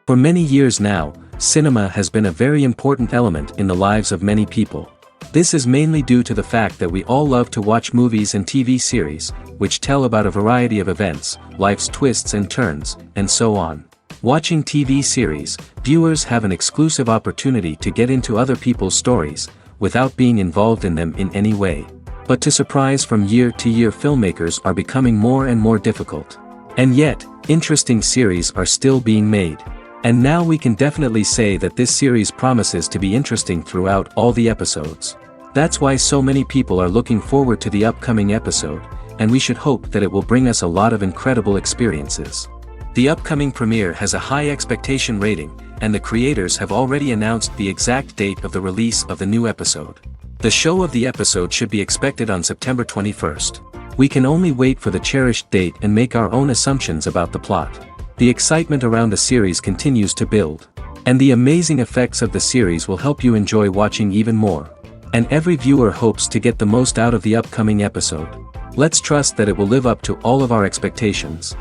For many years now, cinema has been a very important element in the lives of many people. This is mainly due to the fact that we all love to watch movies and TV series, which tell about a variety of events, life's twists and turns, and so on. Watching TV series, viewers have an exclusive opportunity to get into other people's stories, without being involved in them in any way. But to surprise from year to year, filmmakers are becoming more and more difficult. And yet, interesting series are still being made. And now we can definitely say that this series promises to be interesting throughout all the episodes. That's why so many people are looking forward to the upcoming episode, and we should hope that it will bring us a lot of incredible experiences. The upcoming premiere has a high expectation rating, and the creators have already announced the exact date of the release of the new episode. The show of the episode should be expected on September 21st. We can only wait for the cherished date and make our own assumptions about the plot. The excitement around the series continues to build. And the amazing effects of the series will help you enjoy watching even more. And every viewer hopes to get the most out of the upcoming episode. Let's trust that it will live up to all of our expectations.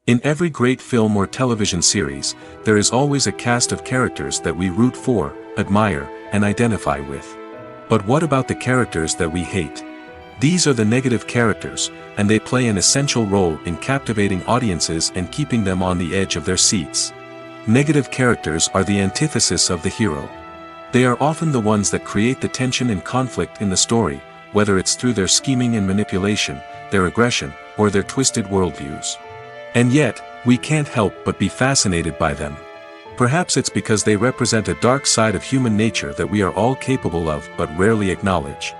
In every great film or television series, there is always a cast of characters that we root for, admire, and identify with. But what about the characters that we hate? These are the negative characters, and they play an essential role in captivating audiences and keeping them on the edge of their seats. Negative characters are the antithesis of the hero. They are often the ones that create the tension and conflict in the story, whether it's through their scheming and manipulation, their aggression, or their twisted worldviews. And yet, we can't help but be fascinated by them. Perhaps it's because they represent a dark side of human nature that we are all capable of but rarely acknowledge.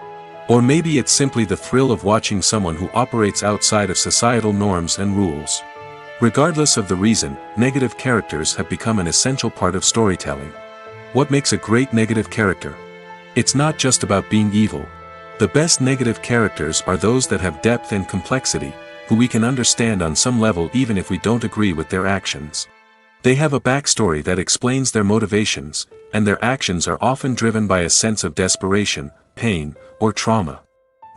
Or maybe it's simply the thrill of watching someone who operates outside of societal norms and rules. Regardless of the reason, negative characters have become an essential part of storytelling. What makes a great negative character? It's not just about being evil. The best negative characters are those that have depth and complexity, who we can understand on some level even if we don't agree with their actions. They have a backstory that explains their motivations, and their actions are often driven by a sense of desperation, pain, or trauma.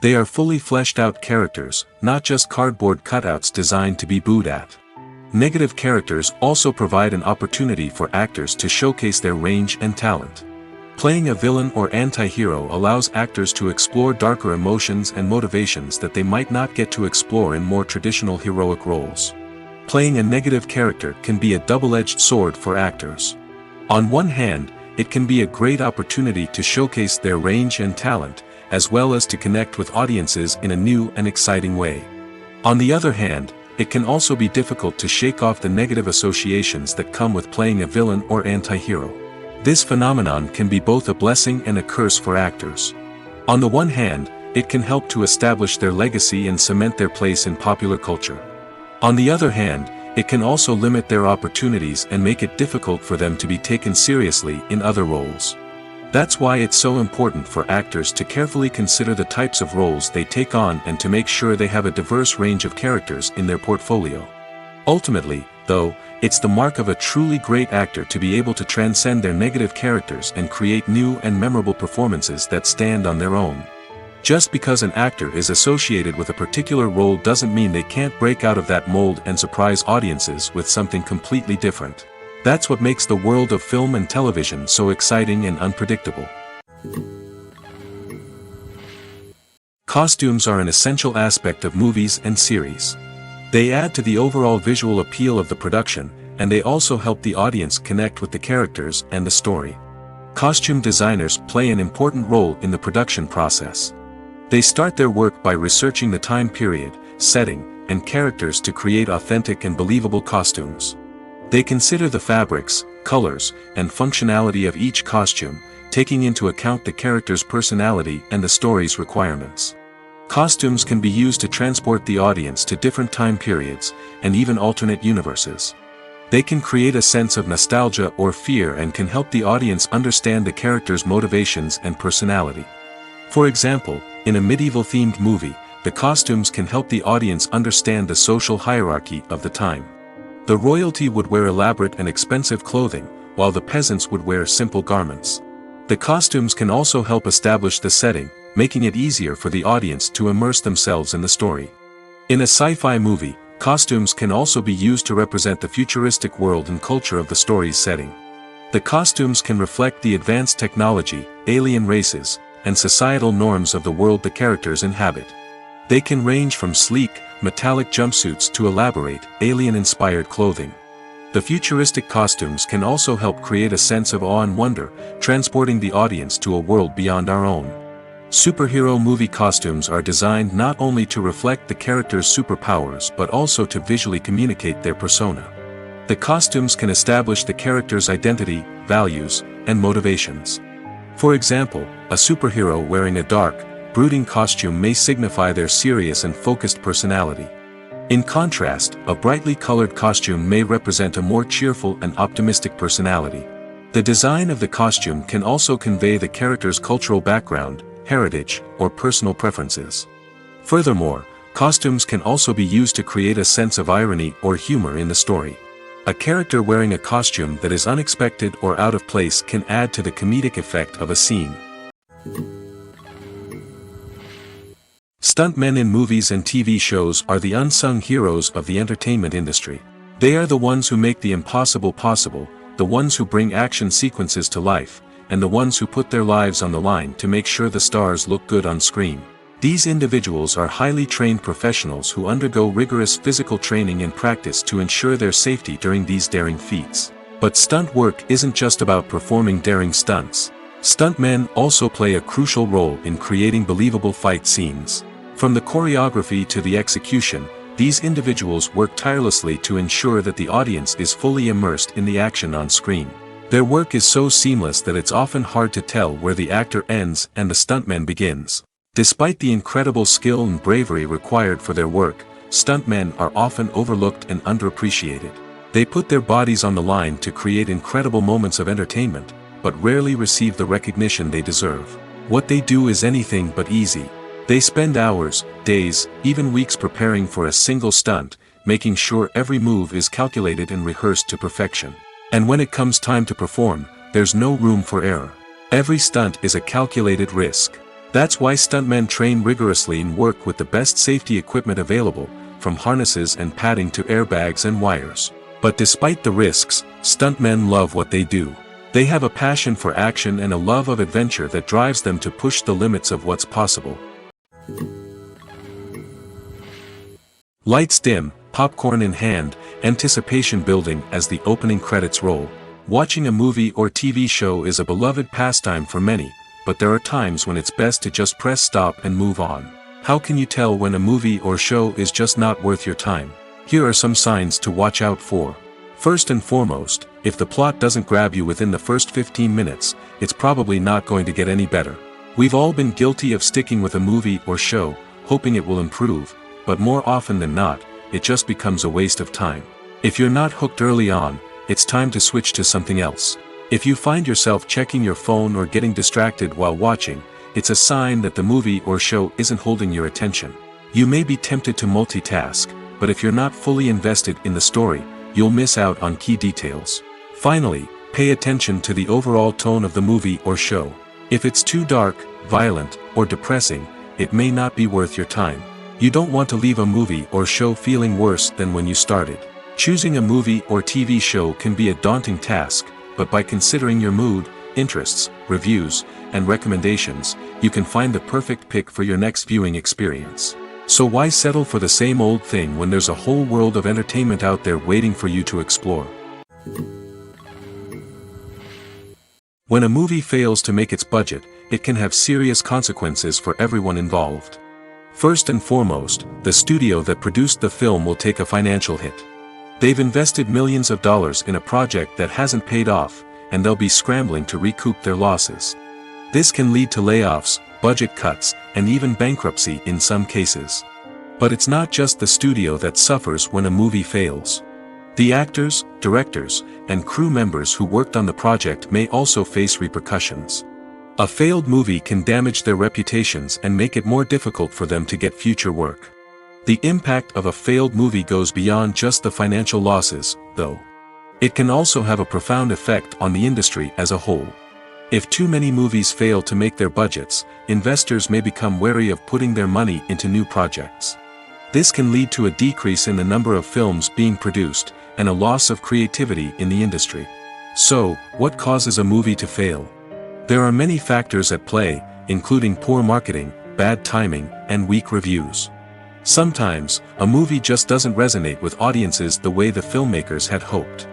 They are fully fleshed out characters, not just cardboard cutouts designed to be booed at. Negative characters also provide an opportunity for actors to showcase their range and talent. Playing a villain or anti-hero allows actors to explore darker emotions and motivations that they might not get to explore in more traditional heroic roles. Playing a negative character can be a double-edged sword for actors. On one hand, it can be a great opportunity to showcase their range and talent, as well as to connect with audiences in a new and exciting way. On the other hand, it can also be difficult to shake off the negative associations that come with playing a villain or anti-hero. This phenomenon can be both a blessing and a curse for actors. On the one hand, it can help to establish their legacy and cement their place in popular culture. On the other hand, it can also limit their opportunities and make it difficult for them to be taken seriously in other roles. That's why it's so important for actors to carefully consider the types of roles they take on and to make sure they have a diverse range of characters in their portfolio. Ultimately, though, it's the mark of a truly great actor to be able to transcend their negative characters and create new and memorable performances that stand on their own. Just because an actor is associated with a particular role doesn't mean they can't break out of that mold and surprise audiences with something completely different. That's what makes the world of film and television so exciting and unpredictable. Costumes are an essential aspect of movies and series. They add to the overall visual appeal of the production, and they also help the audience connect with the characters and the story. Costume designers play an important role in the production process. They start their work by researching the time period, setting, and characters to create authentic and believable costumes. They consider the fabrics, colors, and functionality of each costume, taking into account the character's personality and the story's requirements. Costumes can be used to transport the audience to different time periods, and even alternate universes. They can create a sense of nostalgia or fear and can help the audience understand the character's motivations and personality. For example, in a medieval-themed movie, the costumes can help the audience understand the social hierarchy of the time. The royalty would wear elaborate and expensive clothing, while the peasants would wear simple garments. The costumes can also help establish the setting, making it easier for the audience to immerse themselves in the story. In a sci-fi movie, Costumes can also be used to represent the futuristic world and culture of the story's setting. The costumes can reflect the advanced technology, alien races, and societal norms of the world the characters inhabit. They can range from sleek, metallic jumpsuits to elaborate, alien-inspired clothing. The futuristic costumes can also help create a sense of awe and wonder, transporting the audience to a world beyond our own. Superhero movie costumes are designed not only to reflect the character's superpowers but also to visually communicate their persona. The costumes can establish the character's identity, values, and motivations. For example, a superhero wearing a dark, brooding costume may signify their serious and focused personality. In contrast, a brightly colored costume may represent a more cheerful and optimistic personality. The design of the costume can also convey the character's cultural background, heritage, or personal preferences. Furthermore, costumes can also be used to create a sense of irony or humor in the story. A character wearing a costume that is unexpected or out of place can add to the comedic effect of a scene. Stuntmen in movies and TV shows are the unsung heroes of the entertainment industry. They are the ones who make the impossible possible, the ones who bring action sequences to life, and the ones who put their lives on the line to make sure the stars look good on screen. These individuals are highly trained professionals who undergo rigorous physical training and practice to ensure their safety during these daring feats. But stunt work isn't just about performing daring stunts. Stuntmen also play a crucial role in creating believable fight scenes. From the choreography to the execution, these individuals work tirelessly to ensure that the audience is fully immersed in the action on screen. Their work is so seamless that it's often hard to tell where the actor ends and the stuntman begins. Despite the incredible skill and bravery required for their work, stuntmen are often overlooked and underappreciated. They put their bodies on the line to create incredible moments of entertainment, but rarely receive the recognition they deserve. What they do is anything but easy. They spend hours, days, even weeks preparing for a single stunt, making sure every move is calculated and rehearsed to perfection. And when it comes time to perform, there's no room for error. Every stunt is a calculated risk. That's why stuntmen train rigorously and work with the best safety equipment available, from harnesses and padding to airbags and wires. But despite the risks, stuntmen love what they do. They have a passion for action and a love of adventure that drives them to push the limits of what's possible. Lights dim, popcorn in hand, anticipation building as the opening credits roll. Watching a movie or TV show is a beloved pastime for many, but there are times when it's best to just press stop and move on. How can you tell when a movie or show is just not worth your time? Here are some signs to watch out for. First and foremost, if the plot doesn't grab you within the first 15 minutes, it's probably not going to get any better. We've all been guilty of sticking with a movie or show, hoping it will improve, but more often than not, it just becomes a waste of time. If you're not hooked early on, it's time to switch to something else. If you find yourself checking your phone or getting distracted while watching, it's a sign that the movie or show isn't holding your attention. You may be tempted to multitask, but if you're not fully invested in the story, you'll miss out on key details. Finally, pay attention to the overall tone of the movie or show. If it's too dark, violent, or depressing, it may not be worth your time. You don't want to leave a movie or show feeling worse than when you started. Choosing a movie or TV show can be a daunting task, but by considering your mood, interests, reviews, and recommendations, you can find the perfect pick for your next viewing experience. So why settle for the same old thing when there's a whole world of entertainment out there waiting for you to explore? When a movie fails to make its budget, it can have serious consequences for everyone involved. First and foremost, the studio that produced the film will take a financial hit. They've invested millions of dollars in a project that hasn't paid off, and they'll be scrambling to recoup their losses. This can lead to layoffs, budget cuts, and even bankruptcy in some cases. But it's not just the studio that suffers when a movie fails. The actors, directors, and crew members who worked on the project may also face repercussions. A failed movie can damage their reputations and make it more difficult for them to get future work. The impact of a failed movie goes beyond just the financial losses, though. It can also have a profound effect on the industry as a whole. If too many movies fail to make their budgets, investors may become wary of putting their money into new projects. This can lead to a decrease in the number of films being produced, and a loss of creativity in the industry. So, what causes a movie to fail? There are many factors at play, including poor marketing, bad timing, and weak reviews. Sometimes, a movie just doesn't resonate with audiences the way the filmmakers had hoped.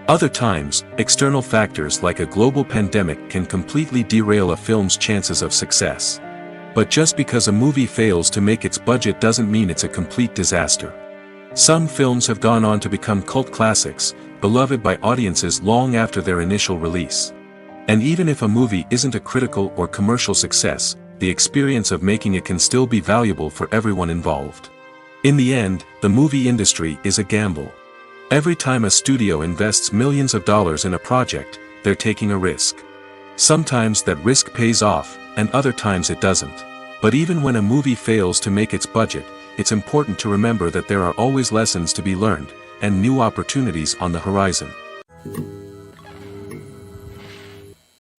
Other times, external factors like a global pandemic can completely derail a film's chances of success. But just because a movie fails to make its budget doesn't mean it's a complete disaster. Some films have gone on to become cult classics, beloved by audiences long after their initial release. And even if a movie isn't a critical or commercial success, the experience of making it can still be valuable for everyone involved. In the end, the movie industry is a gamble. Every time a studio invests millions of dollars in a project, they're taking a risk. Sometimes that risk pays off, and other times it doesn't. But even when a movie fails to make its budget, it's important to remember that there are always lessons to be learned, and new opportunities on the horizon.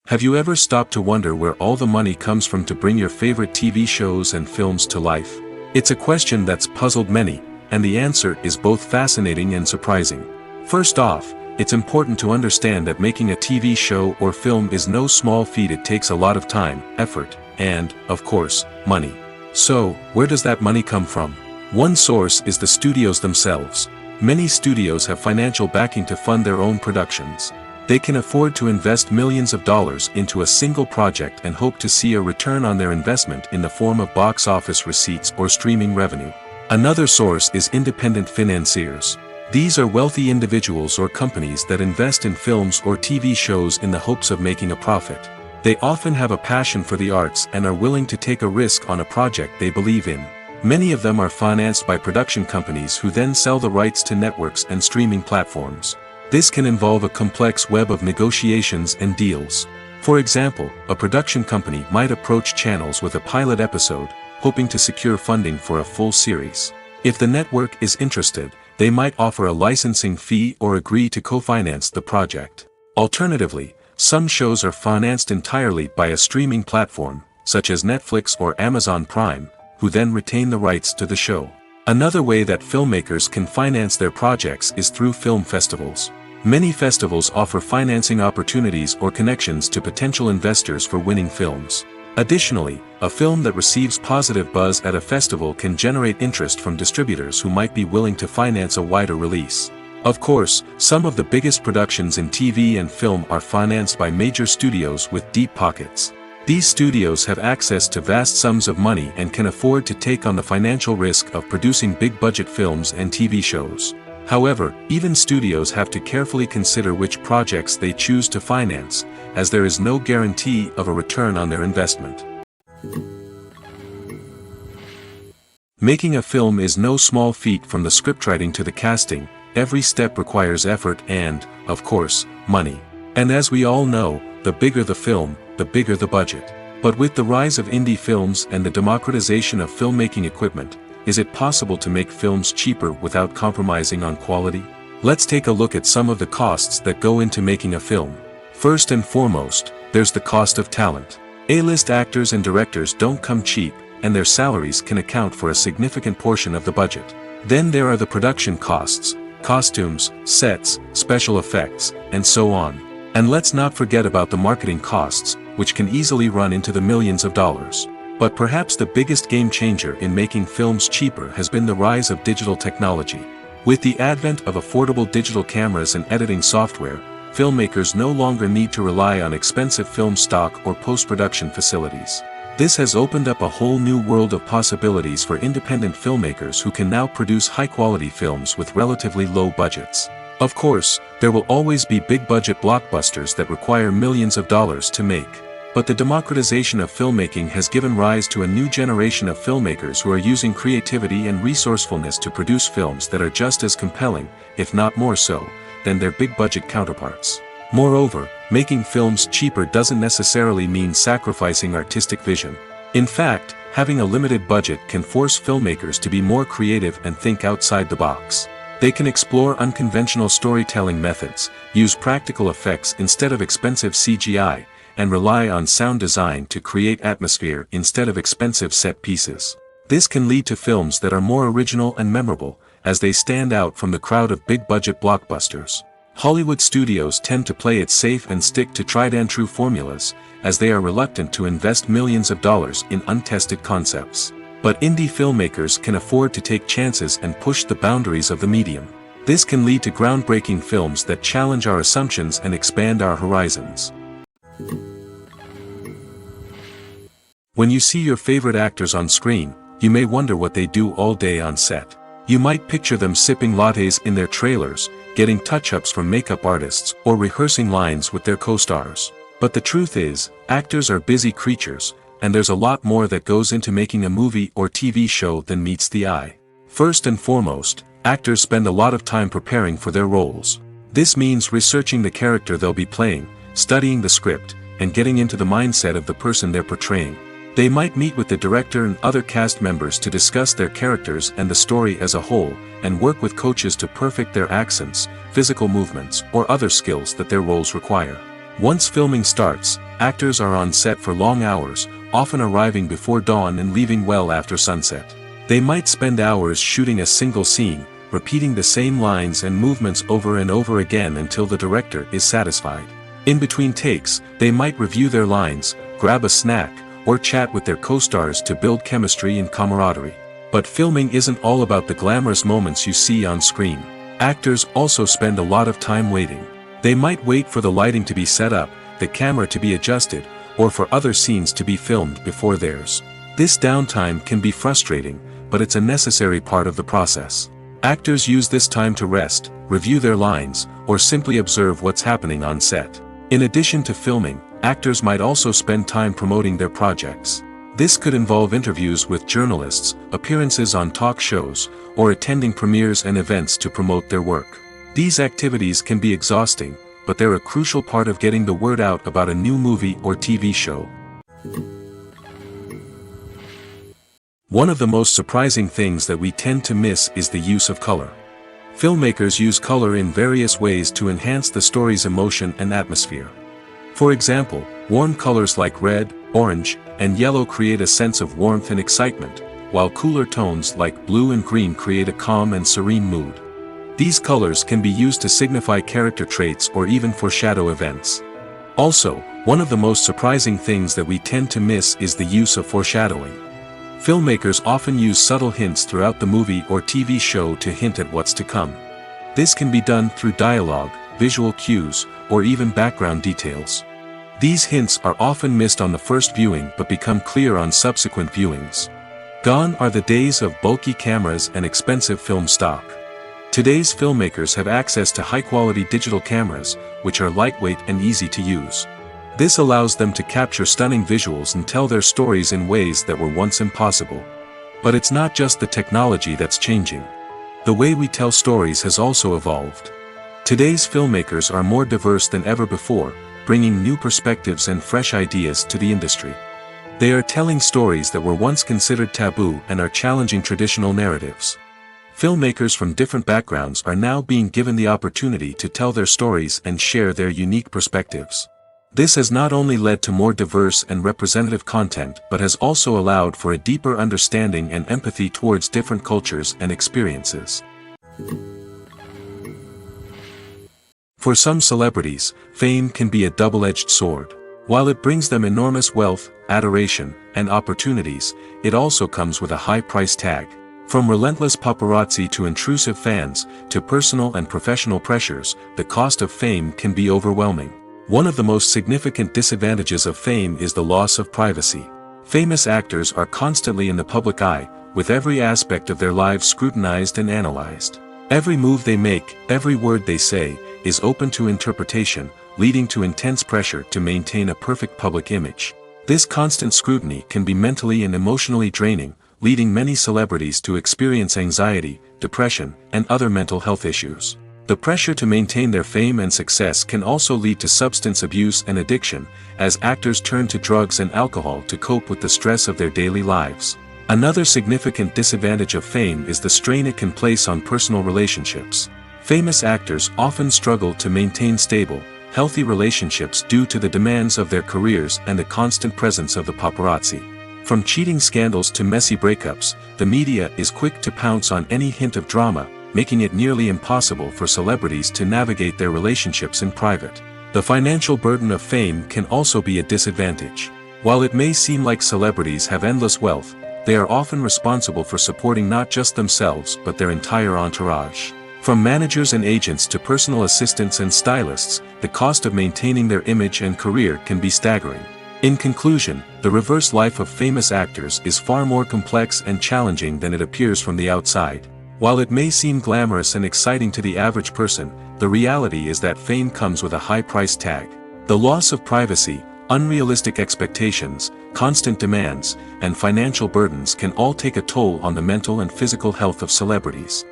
Have you ever stopped to wonder where all the money comes from to bring your favorite TV shows and films to life? It's a question that's puzzled many, and the answer is both fascinating and surprising. First off, it's important to understand that making a TV show or film is no small feat. It takes a lot of time, effort, and, of course, money. So, where does that money come from? One source is the studios themselves. Many studios have financial backing to fund their own productions. They can afford to invest millions of dollars into a single project and hope to see a return on their investment in the form of box office receipts or streaming revenue. Another source is independent financiers. These are wealthy individuals or companies that invest in films or TV shows in the hopes of making a profit. They often have a passion for the arts and are willing to take a risk on a project they believe in. Many of them are financed by production companies who then sell the rights to networks and streaming platforms. This can involve a complex web of negotiations and deals. For example, a production company might approach channels with a pilot episode, hoping to secure funding for a full series. If the network is interested, they might offer a licensing fee or agree to co-finance the project. Alternatively, some shows are financed entirely by a streaming platform, such as Netflix or Amazon Prime, who then retain the rights to the show. Another way that filmmakers can finance their projects is through film festivals. Many festivals offer financing opportunities or connections to potential investors for winning films. Additionally, a film that receives positive buzz at a festival can generate interest from distributors who might be willing to finance a wider release. Of course, some of the biggest productions in TV and film are financed by major studios with deep pockets. These studios have access to vast sums of money and can afford to take on the financial risk of producing big-budget films and TV shows. However, even studios have to carefully consider which projects they choose to finance, as there is no guarantee of a return on their investment. Making a film is no small feat. From the scriptwriting to the casting, every step requires effort and, of course, money. And as we all know, the bigger the film, the bigger the budget. But with the rise of indie films and the democratization of filmmaking equipment, is it possible to make films cheaper without compromising on quality? Let's take a look at some of the costs that go into making a film. First and foremost, there's the cost of talent. A-list actors and directors don't come cheap, and their salaries can account for a significant portion of the budget. Then there are the production costs, costumes, sets, special effects, and so on. And let's not forget about the marketing costs, which can easily run into the millions of dollars. But perhaps the biggest game changer in making films cheaper has been the rise of digital technology. With the advent of affordable digital cameras and editing software, filmmakers no longer need to rely on expensive film stock or post-production facilities. This has opened up a whole new world of possibilities for independent filmmakers who can now produce high-quality films with relatively low budgets. Of course, there will always be big-budget blockbusters that require millions of dollars to make. But the democratization of filmmaking has given rise to a new generation of filmmakers who are using creativity and resourcefulness to produce films that are just as compelling, if not more so, than their big-budget counterparts. Moreover, making films cheaper doesn't necessarily mean sacrificing artistic vision. In fact, having a limited budget can force filmmakers to be more creative and think outside the box. They can explore unconventional storytelling methods, use practical effects instead of expensive CGI, and rely on sound design to create atmosphere instead of expensive set pieces. This can lead to films that are more original and memorable, as they stand out from the crowd of big-budget blockbusters. Hollywood studios tend to play it safe and stick to tried-and-true formulas, as they are reluctant to invest millions of dollars in untested concepts. But indie filmmakers can afford to take chances and push the boundaries of the medium. This can lead to groundbreaking films that challenge our assumptions and expand our horizons. When you see your favorite actors on screen, you may wonder what they do all day on set. You might picture them sipping lattes in their trailers, getting touch-ups from makeup artists, or rehearsing lines with their co-stars. But the truth is, actors are busy creatures, and there's a lot more that goes into making a movie or TV show than meets the eye. First and foremost, actors spend a lot of time preparing for their roles. This means researching the character they'll be playing, studying the script, and getting into the mindset of the person they're portraying. They might meet with the director and other cast members to discuss their characters and the story as a whole, and work with coaches to perfect their accents, physical movements, or other skills that their roles require. Once filming starts, actors are on set for long hours, often arriving before dawn and leaving well after sunset. They might spend hours shooting a single scene, repeating the same lines and movements over and over again until the director is satisfied. In between takes, they might review their lines, grab a snack, or chat with their co-stars to build chemistry and camaraderie. But filming isn't all about the glamorous moments you see on screen. Actors also spend a lot of time waiting. They might wait for the lighting to be set up, the camera to be adjusted, or for other scenes to be filmed before theirs. This downtime can be frustrating, but it's a necessary part of the process. Actors use this time to rest, review their lines, or simply observe what's happening on set. In addition to filming, actors might also spend time promoting their projects. This could involve interviews with journalists, appearances on talk shows, or attending premieres and events to promote their work. These activities can be exhausting, but they're a crucial part of getting the word out about a new movie or TV show. One of the most surprising things that we tend to miss is the use of color. Filmmakers use color in various ways to enhance the story's emotion and atmosphere. For example, warm colors like red, orange, and yellow create a sense of warmth and excitement, while cooler tones like blue and green create a calm and serene mood. These colors can be used to signify character traits or even foreshadow events. Also, one of the most surprising things that we tend to miss is the use of foreshadowing. Filmmakers often use subtle hints throughout the movie or TV show to hint at what's to come. This can be done through dialogue, visual cues, or even background details. These hints are often missed on the first viewing but become clear on subsequent viewings. Gone are the days of bulky cameras and expensive film stock. Today's filmmakers have access to high-quality digital cameras, which are lightweight and easy to use. This allows them to capture stunning visuals and tell their stories in ways that were once impossible. But it's not just the technology that's changing. The way we tell stories has also evolved. Today's filmmakers are more diverse than ever before, bringing new perspectives and fresh ideas to the industry. They are telling stories that were once considered taboo and are challenging traditional narratives. Filmmakers from different backgrounds are now being given the opportunity to tell their stories and share their unique perspectives. This has not only led to more diverse and representative content but has also allowed for a deeper understanding and empathy towards different cultures and experiences. For some celebrities, fame can be a double-edged sword. While it brings them enormous wealth, adoration, and opportunities, it also comes with a high price tag. From relentless paparazzi to intrusive fans, to personal and professional pressures, the cost of fame can be overwhelming. One of the most significant disadvantages of fame is the loss of privacy. Famous actors are constantly in the public eye, with every aspect of their lives scrutinized and analyzed. Every move they make, every word they say, is open to interpretation, leading to intense pressure to maintain a perfect public image. This constant scrutiny can be mentally and emotionally draining, leading many celebrities to experience anxiety, depression, and other mental health issues. The pressure to maintain their fame and success can also lead to substance abuse and addiction, as actors turn to drugs and alcohol to cope with the stress of their daily lives. Another significant disadvantage of fame is the strain it can place on personal relationships. Famous actors often struggle to maintain stable, healthy relationships due to the demands of their careers and the constant presence of the paparazzi. From cheating scandals to messy breakups, the media is quick to pounce on any hint of drama, making it nearly impossible for celebrities to navigate their relationships in private. The financial burden of fame can also be a disadvantage. While it may seem like celebrities have endless wealth, they are often responsible for supporting not just themselves but their entire entourage. From managers and agents to personal assistants and stylists, the cost of maintaining their image and career can be staggering. In conclusion, the reverse life of famous actors is far more complex and challenging than it appears from the outside. While it may seem glamorous and exciting to the average person, the reality is that fame comes with a high price tag. The loss of privacy, unrealistic expectations, constant demands, and financial burdens can all take a toll on the mental and physical health of celebrities.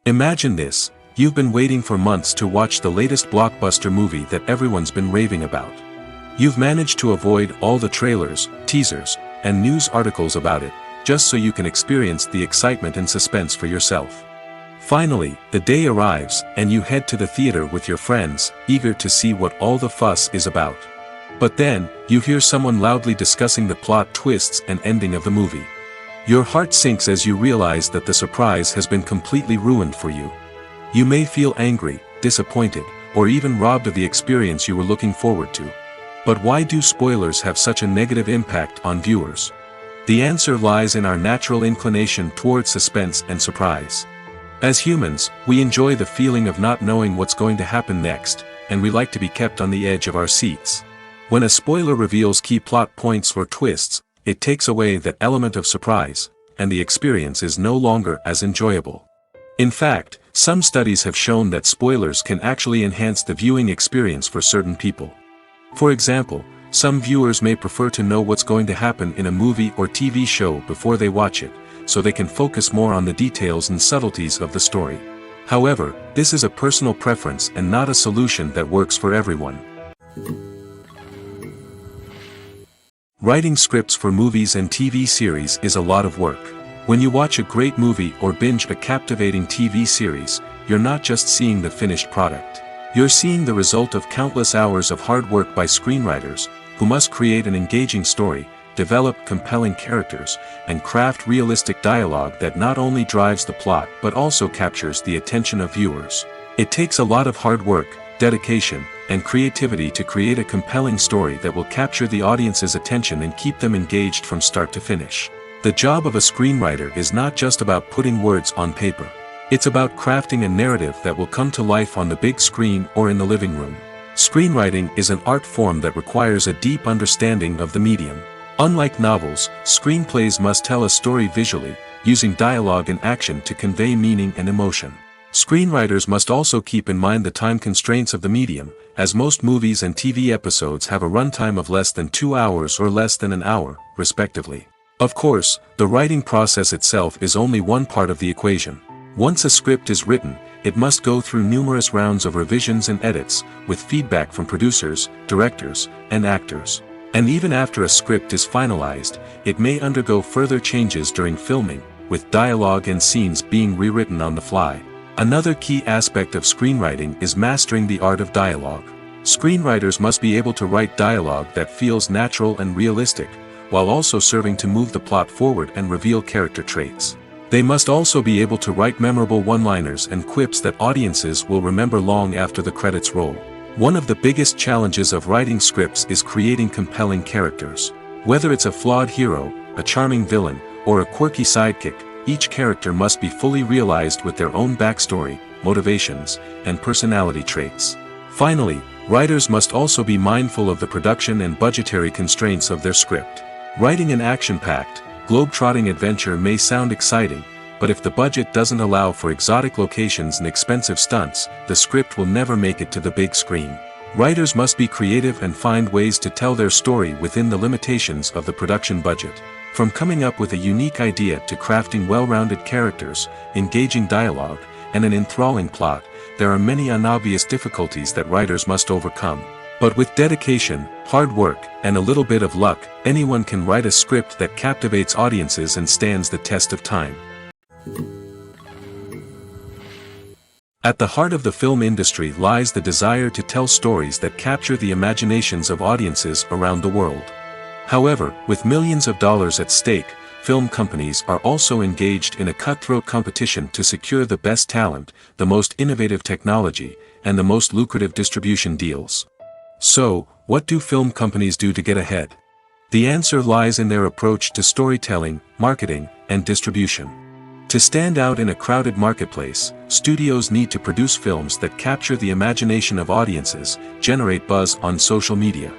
Imagine this. You've been waiting for months to watch the latest blockbuster movie that everyone's been raving about. You've managed to avoid all the trailers, teasers, and news articles about it, just so you can experience the excitement and suspense for yourself. Finally, the day arrives, and you head to the theater with your friends, eager to see what all the fuss is about. But then, you hear someone loudly discussing the plot twists and ending of the movie. Your heart sinks as you realize that the surprise has been completely ruined for you. You may feel angry, disappointed, or even robbed of the experience you were looking forward to. But why do spoilers have such a negative impact on viewers? The answer lies in our natural inclination towards suspense and surprise. As humans, we enjoy the feeling of not knowing what's going to happen next, and we like to be kept on the edge of our seats. When a spoiler reveals key plot points or twists, it takes away that element of surprise, and the experience is no longer as enjoyable. In fact, some studies have shown that spoilers can actually enhance the viewing experience for certain people. For example, some viewers may prefer to know what's going to happen in a movie or TV show before they watch it, so they can focus more on the details and subtleties of the story. However, this is a personal preference and not a solution that works for everyone. Writing scripts for movies and TV series is a lot of work. When you watch a great movie or binge a captivating TV series, you're not just seeing the finished product. You're seeing the result of countless hours of hard work by screenwriters, who must create an engaging story, develop compelling characters, and craft realistic dialogue that not only drives the plot but also captures the attention of viewers. It takes a lot of hard work, dedication, and creativity to create a compelling story that will capture the audience's attention and keep them engaged from start to finish. The job of a screenwriter is not just about putting words on paper. It's about crafting a narrative that will come to life on the big screen or in the living room. Screenwriting is an art form that requires a deep understanding of the medium. Unlike novels, screenplays must tell a story visually, using dialogue and action to convey meaning and emotion. Screenwriters must also keep in mind the time constraints of the medium, as most movies and TV episodes have a runtime of less than 2 hours or less than an hour, respectively. Of course, the writing process itself is only one part of the equation. Once a script is written, it must go through numerous rounds of revisions and edits, with feedback from producers, directors, and actors. And even after a script is finalized, it may undergo further changes during filming, with dialogue and scenes being rewritten on the fly. Another key aspect of screenwriting is mastering the art of dialogue. Screenwriters must be able to write dialogue that feels natural and realistic, while also serving to move the plot forward and reveal character traits. They must also be able to write memorable one-liners and quips that audiences will remember long after the credits roll. One of the biggest challenges of writing scripts is creating compelling characters. Whether it's a flawed hero, a charming villain, or a quirky sidekick, each character must be fully realized with their own backstory, motivations, and personality traits. Finally, writers must also be mindful of the production and budgetary constraints of their script. Writing an action-packed, globe-trotting adventure may sound exciting, but if the budget doesn't allow for exotic locations and expensive stunts, the script will never make it to the big screen. Writers must be creative and find ways to tell their story within the limitations of the production budget. From coming up with a unique idea to crafting well-rounded characters, engaging dialogue, and an enthralling plot, there are many unobvious difficulties that writers must overcome. But with dedication, hard work, and a little bit of luck, anyone can write a script that captivates audiences and stands the test of time. At the heart of the film industry lies the desire to tell stories that capture the imaginations of audiences around the world. However, with millions of dollars at stake, film companies are also engaged in a cutthroat competition to secure the best talent, the most innovative technology, and the most lucrative distribution deals. So, what do film companies do to get ahead? The answer lies in their approach to storytelling, marketing, and distribution. To stand out in a crowded marketplace, studios need to produce films that capture the imagination of audiences, generate buzz on social media.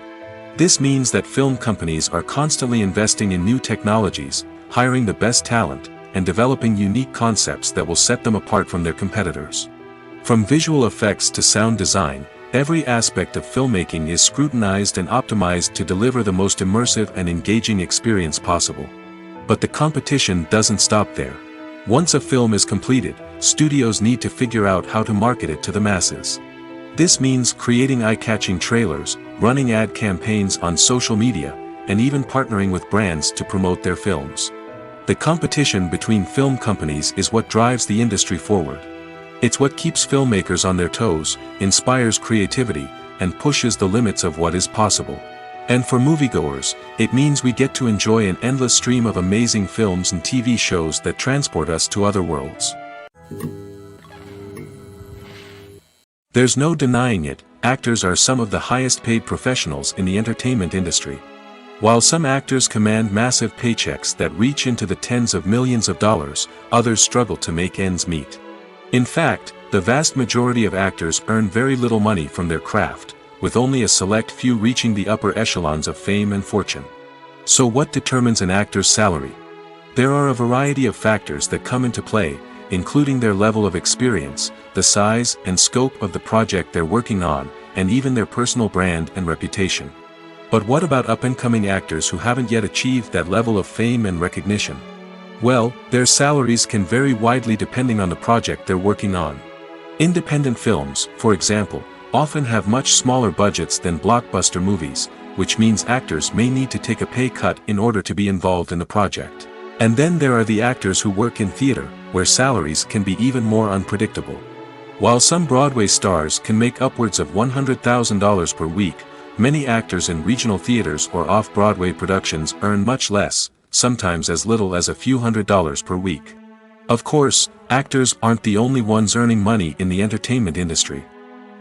This means that film companies are constantly investing in new technologies, hiring the best talent, and developing unique concepts that will set them apart from their competitors. From visual effects to sound design, every aspect of filmmaking is scrutinized and optimized to deliver the most immersive and engaging experience possible. But the competition doesn't stop there. Once a film is completed, studios need to figure out how to market it to the masses. This means creating eye-catching trailers, running ad campaigns on social media, and even partnering with brands to promote their films. The competition between film companies is what drives the industry forward. It's what keeps filmmakers on their toes, inspires creativity, and pushes the limits of what is possible. And for moviegoers, it means we get to enjoy an endless stream of amazing films and TV shows that transport us to other worlds. There's no denying it, actors are some of the highest paid professionals in the entertainment industry. While some actors command massive paychecks that reach into the tens of millions of dollars, others struggle to make ends meet. In fact, the vast majority of actors earn very little money from their craft, with only a select few reaching the upper echelons of fame and fortune. So what determines an actor's salary? There are a variety of factors that come into play, including their level of experience, the size and scope of the project they're working on, and even their personal brand and reputation. But what about up-and-coming actors who haven't yet achieved that level of fame and recognition? Well, their salaries can vary widely depending on the project they're working on. Independent films, for example, often have much smaller budgets than blockbuster movies, which means actors may need to take a pay cut in order to be involved in the project. And then there are the actors who work in theater, where salaries can be even more unpredictable. While some Broadway stars can make upwards of $100,000 per week, many actors in regional theaters or off-Broadway productions earn much less, sometimes as little as a few $100s per week. Of course, actors aren't the only ones earning money in the entertainment industry.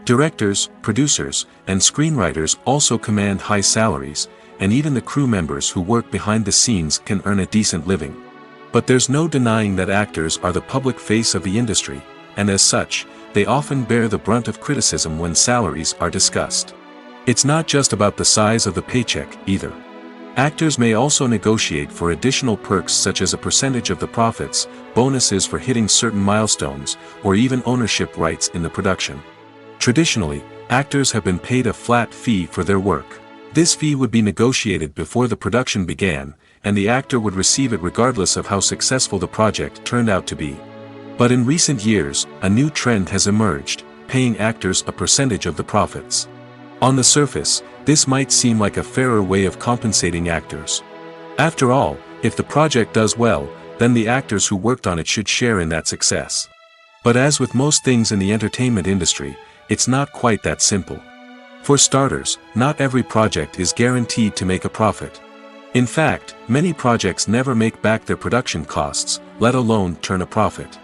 Directors, producers, and screenwriters also command high salaries, and even the crew members who work behind the scenes can earn a decent living. But there's no denying that actors are the public face of the industry, and as such, they often bear the brunt of criticism when salaries are discussed. It's not just about the size of the paycheck, either. Actors may also negotiate for additional perks such as a percentage of the profits, bonuses for hitting certain milestones, or even ownership rights in the production. Traditionally, actors have been paid a flat fee for their work. This fee would be negotiated before the production began, and the actor would receive it regardless of how successful the project turned out to be. But in recent years, a new trend has emerged, paying actors a percentage of the profits. On the surface, this might seem like a fairer way of compensating actors. After all, if the project does well, then the actors who worked on it should share in that success. But as with most things in the entertainment industry, it's not quite that simple. For starters, not every project is guaranteed to make a profit. In fact, many projects never make back their production costs, let alone turn a profit.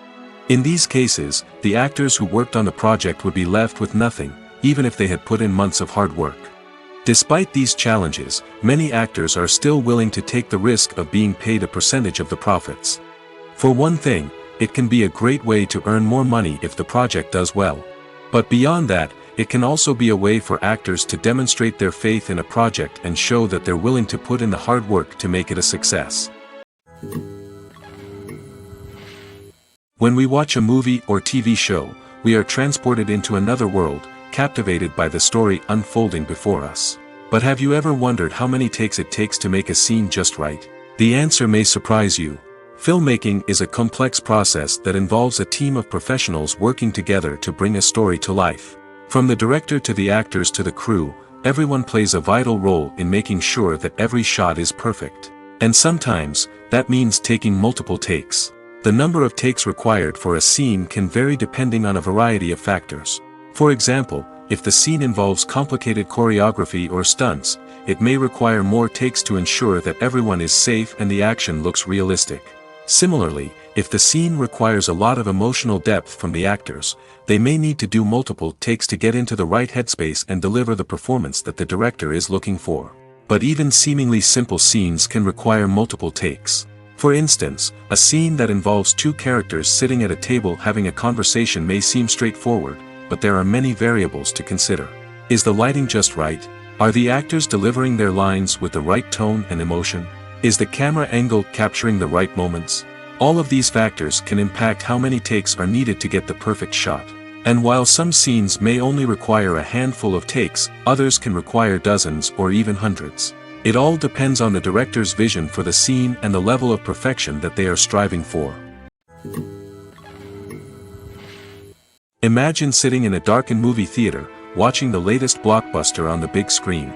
In these cases, the actors who worked on the project would be left with nothing, even if they had put in months of hard work. Despite these challenges, many actors are still willing to take the risk of being paid a percentage of the profits. For one thing, it can be a great way to earn more money if the project does well. But beyond that, it can also be a way for actors to demonstrate their faith in a project and show that they're willing to put in the hard work to make it a success. When we watch a movie or TV show, we are transported into another world, captivated by the story unfolding before us. But have you ever wondered how many takes it takes to make a scene just right? The answer may surprise you. Filmmaking is a complex process that involves a team of professionals working together to bring a story to life. From the director to the actors to the crew, everyone plays a vital role in making sure that every shot is perfect. And sometimes, that means taking multiple takes. The number of takes required for a scene can vary depending on a variety of factors. For example, if the scene involves complicated choreography or stunts, it may require more takes to ensure that everyone is safe and the action looks realistic. Similarly, if the scene requires a lot of emotional depth from the actors, they may need to do multiple takes to get into the right headspace and deliver the performance that the director is looking for. But even seemingly simple scenes can require multiple takes. For instance, a scene that involves two characters sitting at a table having a conversation may seem straightforward, but there are many variables to consider. Is the lighting just right? Are the actors delivering their lines with the right tone and emotion? Is the camera angle capturing the right moments? All of these factors can impact how many takes are needed to get the perfect shot. And while some scenes may only require a handful of takes, others can require dozens or even hundreds. It all depends on the director's vision for the scene and the level of perfection that they are striving for. Imagine sitting in a darkened movie theater, watching the latest blockbuster on the big screen.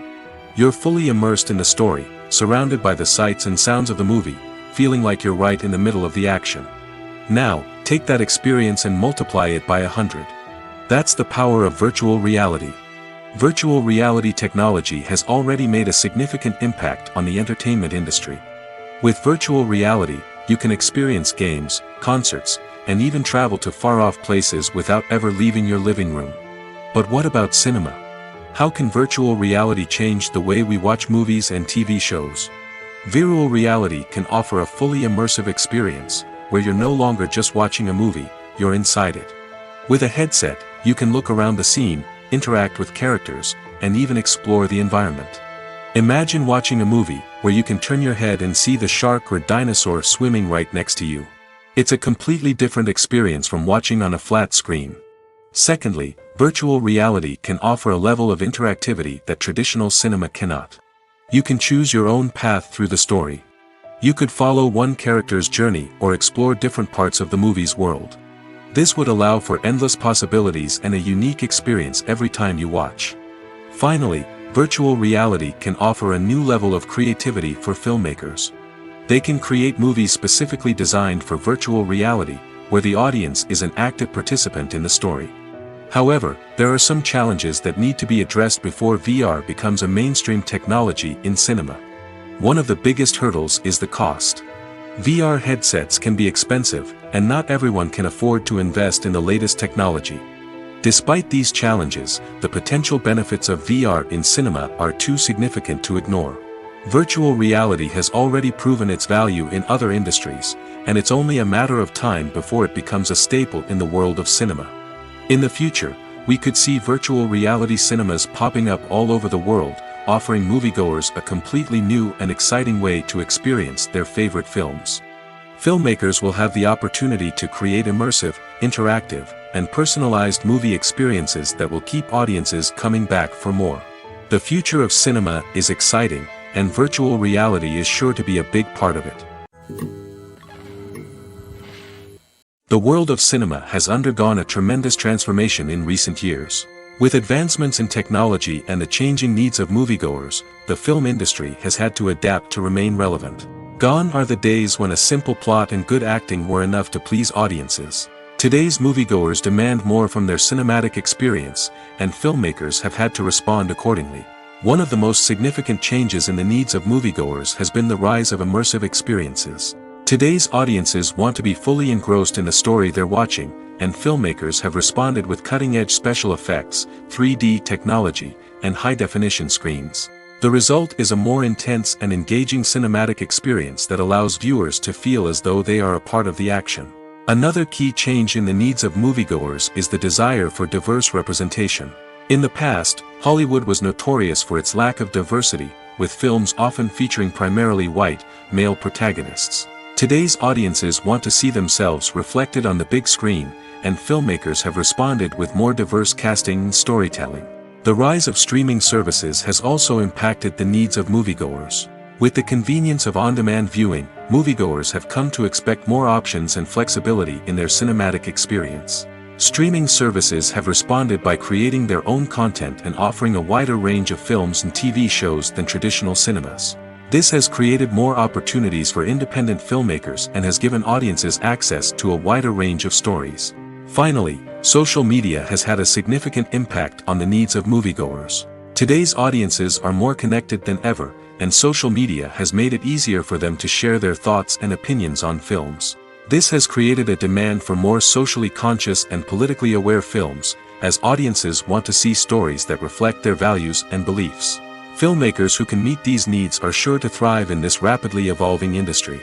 You're fully immersed in the story, surrounded by the sights and sounds of the movie, feeling like you're right in the middle of the action. Now, take that experience and multiply it by 100. That's the power of virtual reality. Virtual reality technology has already made a significant impact on the entertainment industry. With virtual reality, you can experience games, concerts, and even travel to far-off places without ever leaving your living room. But what about cinema? How can virtual reality change the way we watch movies and TV shows? Virtual reality can offer a fully immersive experience, where you're no longer just watching a movie, you're inside it. With a headset, you can look around the scene, interact with characters, and even explore the environment. Imagine watching a movie, where you can turn your head and see the shark or dinosaur swimming right next to you. It's a completely different experience from watching on a flat screen. Secondly, virtual reality can offer a level of interactivity that traditional cinema cannot. You can choose your own path through the story. You could follow one character's journey or explore different parts of the movie's world. This would allow for endless possibilities and a unique experience every time you watch. Finally, virtual reality can offer a new level of creativity for filmmakers. They can create movies specifically designed for virtual reality, where the audience is an active participant in the story. However, there are some challenges that need to be addressed before VR becomes a mainstream technology in cinema. One of the biggest hurdles is the cost. VR headsets can be expensive, and not everyone can afford to invest in the latest technology. Despite these challenges, the potential benefits of VR in cinema are too significant to ignore. Virtual reality has already proven its value in other industries, and it's only a matter of time before it becomes a staple in the world of cinema. In the future, we could see virtual reality cinemas popping up all over the world, offering moviegoers a completely new and exciting way to experience their favorite films. Filmmakers will have the opportunity to create immersive, interactive, and personalized movie experiences that will keep audiences coming back for more. The future of cinema is exciting, and virtual reality is sure to be a big part of it. The world of cinema has undergone a tremendous transformation in recent years. With advancements in technology and the changing needs of moviegoers, the film industry has had to adapt to remain relevant. Gone are the days when a simple plot and good acting were enough to please audiences. Today's moviegoers demand more from their cinematic experience, and filmmakers have had to respond accordingly. One of the most significant changes in the needs of moviegoers has been the rise of immersive experiences. Today's audiences want to be fully engrossed in the story they're watching, and filmmakers have responded with cutting-edge special effects, 3D technology, and high-definition screens. The result is a more intense and engaging cinematic experience that allows viewers to feel as though they are a part of the action. Another key change in the needs of moviegoers is the desire for diverse representation. In the past, Hollywood was notorious for its lack of diversity, with films often featuring primarily white, male protagonists. Today's audiences want to see themselves reflected on the big screen, and filmmakers have responded with more diverse casting and storytelling. The rise of streaming services has also impacted the needs of moviegoers. With the convenience of on-demand viewing, moviegoers have come to expect more options and flexibility in their cinematic experience. Streaming services have responded by creating their own content and offering a wider range of films and TV shows than traditional cinemas. This has created more opportunities for independent filmmakers and has given audiences access to a wider range of stories. Finally, social media has had a significant impact on the needs of moviegoers. Today's audiences are more connected than ever, and social media has made it easier for them to share their thoughts and opinions on films. This has created a demand for more socially conscious and politically aware films, as audiences want to see stories that reflect their values and beliefs. Filmmakers who can meet these needs are sure to thrive in this rapidly evolving industry.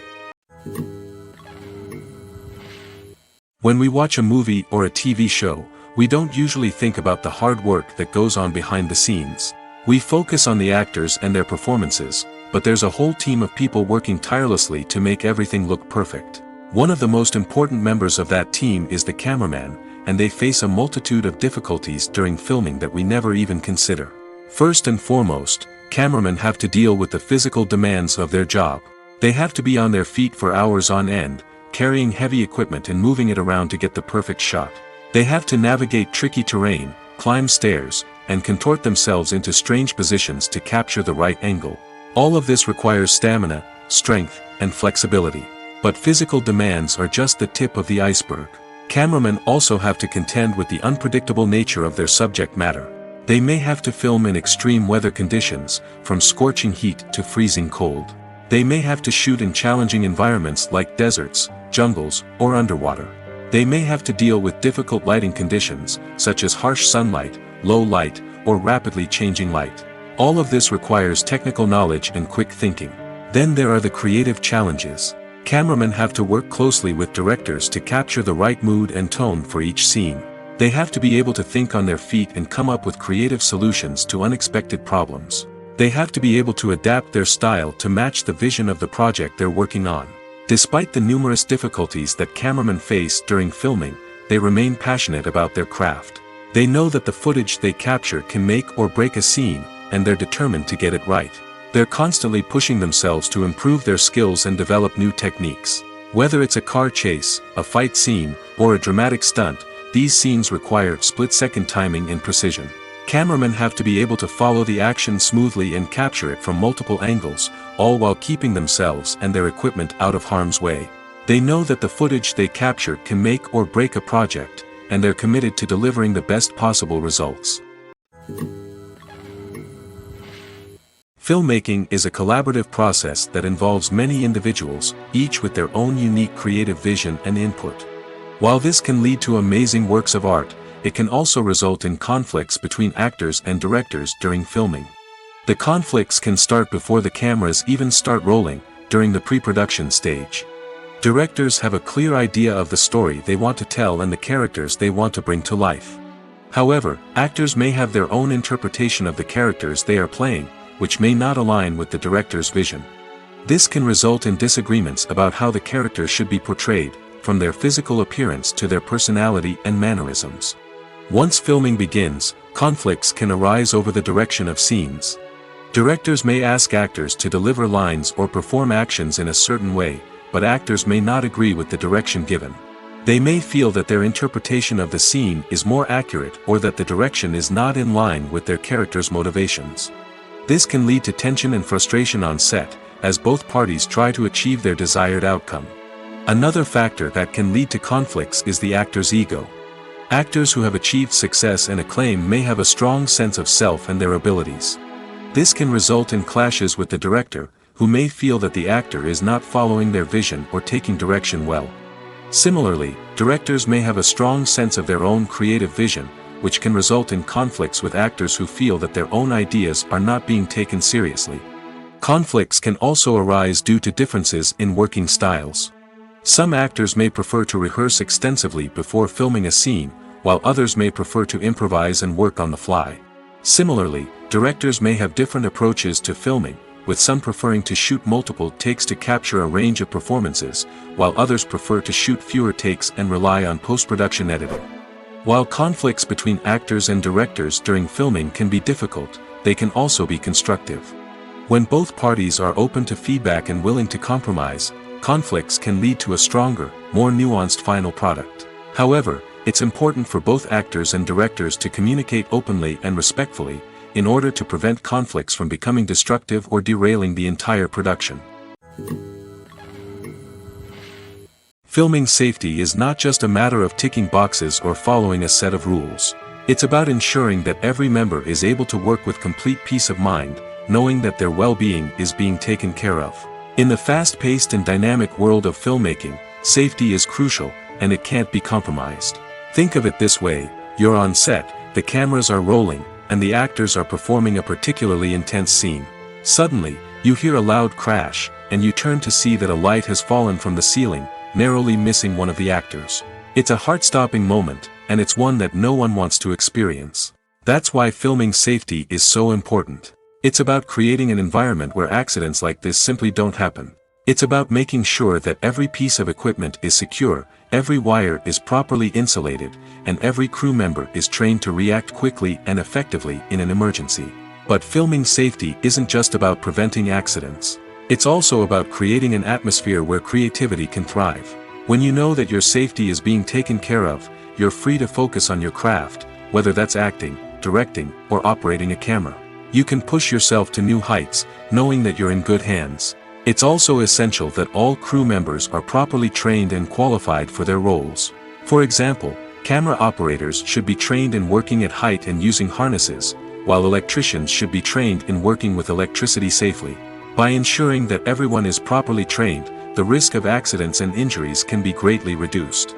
When we watch a movie or a TV show, we don't usually think about the hard work that goes on behind the scenes. We focus on the actors and their performances, but there's a whole team of people working tirelessly to make everything look perfect. One of the most important members of that team is the cameraman, and they face a multitude of difficulties during filming that we never even consider. First and foremost, cameramen have to deal with the physical demands of their job. They have to be on their feet for hours on end, carrying heavy equipment and moving it around to get the perfect shot. They have to navigate tricky terrain, climb stairs, and contort themselves into strange positions to capture the right angle. All of this requires stamina, strength, and flexibility. But physical demands are just the tip of the iceberg. Cameramen also have to contend with the unpredictable nature of their subject matter. They may have to film in extreme weather conditions, from scorching heat to freezing cold. They may have to shoot in challenging environments like deserts, jungles, or underwater. They may have to deal with difficult lighting conditions, such as harsh sunlight, low light, or rapidly changing light. All of this requires technical knowledge and quick thinking. Then there are the creative challenges. Cameramen have to work closely with directors to capture the right mood and tone for each scene. They have to be able to think on their feet and come up with creative solutions to unexpected problems. They have to be able to adapt their style to match the vision of the project they're working on. Despite the numerous difficulties that cameramen face during filming, they remain passionate about their craft. They know that the footage they capture can make or break a scene, and they're determined to get it right. They're constantly pushing themselves to improve their skills and develop new techniques. Whether it's a car chase, a fight scene, or a dramatic stunt, these scenes require split-second timing and precision. Cameramen have to be able to follow the action smoothly and capture it from multiple angles, all while keeping themselves and their equipment out of harm's way. They know that the footage they capture can make or break a project, and they're committed to delivering the best possible results. Filmmaking is a collaborative process that involves many individuals, each with their own unique creative vision and input. While this can lead to amazing works of art, it can also result in conflicts between actors and directors during filming. The conflicts can start before the cameras even start rolling, during the pre-production stage. Directors have a clear idea of the story they want to tell and the characters they want to bring to life. However, actors may have their own interpretation of the characters they are playing, which may not align with the director's vision. This can result in disagreements about how the characters should be portrayed, from their physical appearance to their personality and mannerisms. Once filming begins, conflicts can arise over the direction of scenes. Directors may ask actors to deliver lines or perform actions in a certain way, but actors may not agree with the direction given. They may feel that their interpretation of the scene is more accurate or that the direction is not in line with their character's motivations. This can lead to tension and frustration on set, as both parties try to achieve their desired outcome. Another factor that can lead to conflicts is the actor's ego. Actors who have achieved success and acclaim may have a strong sense of self and their abilities. This can result in clashes with the director, who may feel that the actor is not following their vision or taking direction well. Similarly, directors may have a strong sense of their own creative vision, which can result in conflicts with actors who feel that their own ideas are not being taken seriously. Conflicts can also arise due to differences in working styles. Some actors may prefer to rehearse extensively before filming a scene, while others may prefer to improvise and work on the fly. Similarly, directors may have different approaches to filming, with some preferring to shoot multiple takes to capture a range of performances, while others prefer to shoot fewer takes and rely on post-production editing. While conflicts between actors and directors during filming can be difficult, they can also be constructive. When both parties are open to feedback and willing to compromise, conflicts can lead to a stronger, more nuanced final product. However, it's important for both actors and directors to communicate openly and respectfully, in order to prevent conflicts from becoming destructive or derailing the entire production. Filming safety is not just a matter of ticking boxes or following a set of rules. It's about ensuring that every member is able to work with complete peace of mind, knowing that their well-being is being taken care of. In the fast-paced and dynamic world of filmmaking, safety is crucial, and it can't be compromised. Think of it this way: you're on set, the cameras are rolling, and the actors are performing a particularly intense scene. Suddenly, you hear a loud crash, and you turn to see that a light has fallen from the ceiling, narrowly missing one of the actors. It's a heart-stopping moment, and it's one that no one wants to experience. That's why filming safety is so important. It's about creating an environment where accidents like this simply don't happen. It's about making sure that every piece of equipment is secure, every wire is properly insulated, and every crew member is trained to react quickly and effectively in an emergency. But filming safety isn't just about preventing accidents. It's also about creating an atmosphere where creativity can thrive. When you know that your safety is being taken care of, you're free to focus on your craft, whether that's acting, directing, or operating a camera. You can push yourself to new heights, knowing that you're in good hands. It's also essential that all crew members are properly trained and qualified for their roles. For example, camera operators should be trained in working at height and using harnesses, while electricians should be trained in working with electricity safely. By ensuring that everyone is properly trained, the risk of accidents and injuries can be greatly reduced.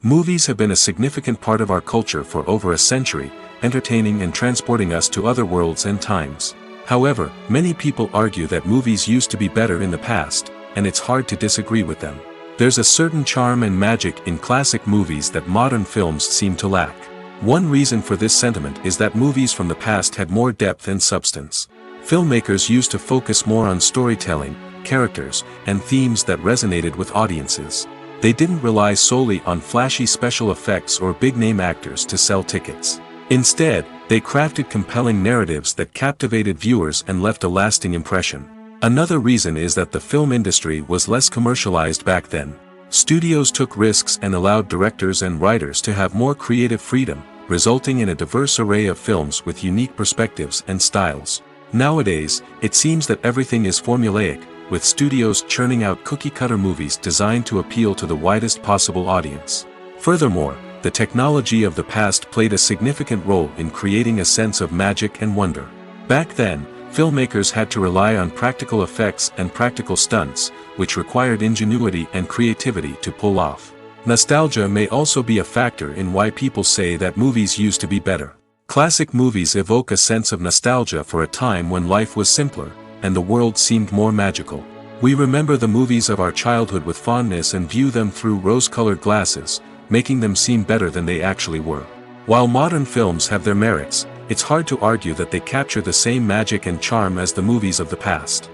Movies have been a significant part of our culture for over a century, entertaining and transporting us to other worlds and times. However, many people argue that movies used to be better in the past, and it's hard to disagree with them. There's a certain charm and magic in classic movies that modern films seem to lack. One reason for this sentiment is that movies from the past had more depth and substance. Filmmakers used to focus more on storytelling, characters, and themes that resonated with audiences. They didn't rely solely on flashy special effects or big-name actors to sell tickets. Instead, they crafted compelling narratives that captivated viewers and left a lasting impression. Another reason is that the film industry was less commercialized back then. Studios took risks and allowed directors and writers to have more creative freedom, resulting in a diverse array of films with unique perspectives and styles. Nowadays, it seems that everything is formulaic, with studios churning out cookie-cutter movies designed to appeal to the widest possible audience. Furthermore, the technology of the past played a significant role in creating a sense of magic and wonder. Back then, filmmakers had to rely on practical effects and practical stunts, which required ingenuity and creativity to pull off. Nostalgia may also be a factor in why people say that movies used to be better. Classic movies evoke a sense of nostalgia for a time when life was simpler, and the world seemed more magical. We remember the movies of our childhood with fondness and view them through rose-colored glasses, making them seem better than they actually were. While modern films have their merits, it's hard to argue that they capture the same magic and charm as the movies of the past.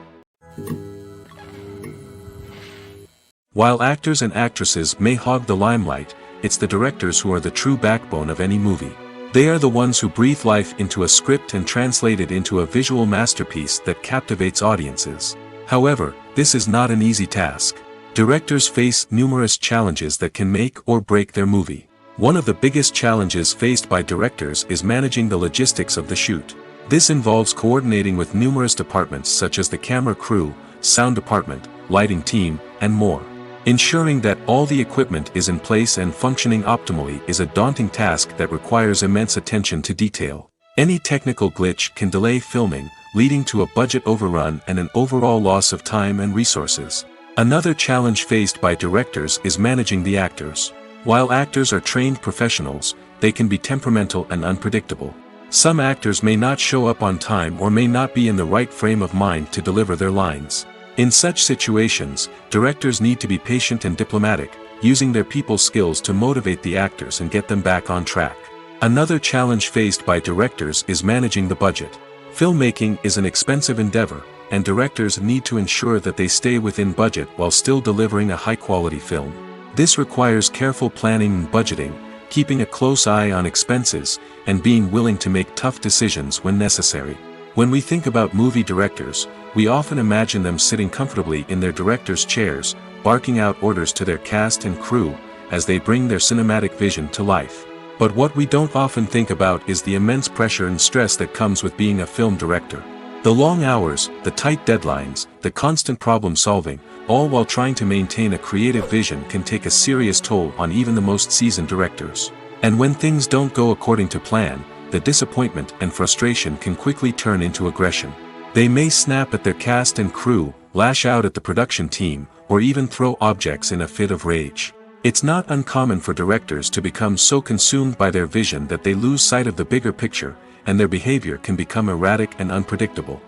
While actors and actresses may hog the limelight, it's the directors who are the true backbone of any movie. They are the ones who breathe life into a script and translate it into a visual masterpiece that captivates audiences. However, this is not an easy task. Directors face numerous challenges that can make or break their movie. One of the biggest challenges faced by directors is managing the logistics of the shoot. This involves coordinating with numerous departments such as the camera crew, sound department, lighting team, and more. Ensuring that all the equipment is in place and functioning optimally is a daunting task that requires immense attention to detail. Any technical glitch can delay filming, leading to a budget overrun and an overall loss of time and resources. Another challenge faced by directors is managing the actors. While actors are trained professionals, they can be temperamental and unpredictable. Some actors may not show up on time or may not be in the right frame of mind to deliver their lines. In such situations, directors need to be patient and diplomatic, using their people skills to motivate the actors and get them back on track. Another challenge faced by directors is managing the budget. Filmmaking is an expensive endeavor, and directors need to ensure that they stay within budget while still delivering a high-quality film. This requires careful planning and budgeting, keeping a close eye on expenses, and being willing to make tough decisions when necessary. When we think about movie directors, we often imagine them sitting comfortably in their director's chairs, barking out orders to their cast and crew, as they bring their cinematic vision to life. But what we don't often think about is the immense pressure and stress that comes with being a film director. The long hours, the tight deadlines, the constant problem solving, all while trying to maintain a creative vision can take a serious toll on even the most seasoned directors. And when things don't go according to plan, the disappointment and frustration can quickly turn into aggression. They may snap at their cast and crew, lash out at the production team, or even throw objects in a fit of rage. It's not uncommon for directors to become so consumed by their vision that they lose sight of the bigger picture, and their behavior can become erratic and unpredictable.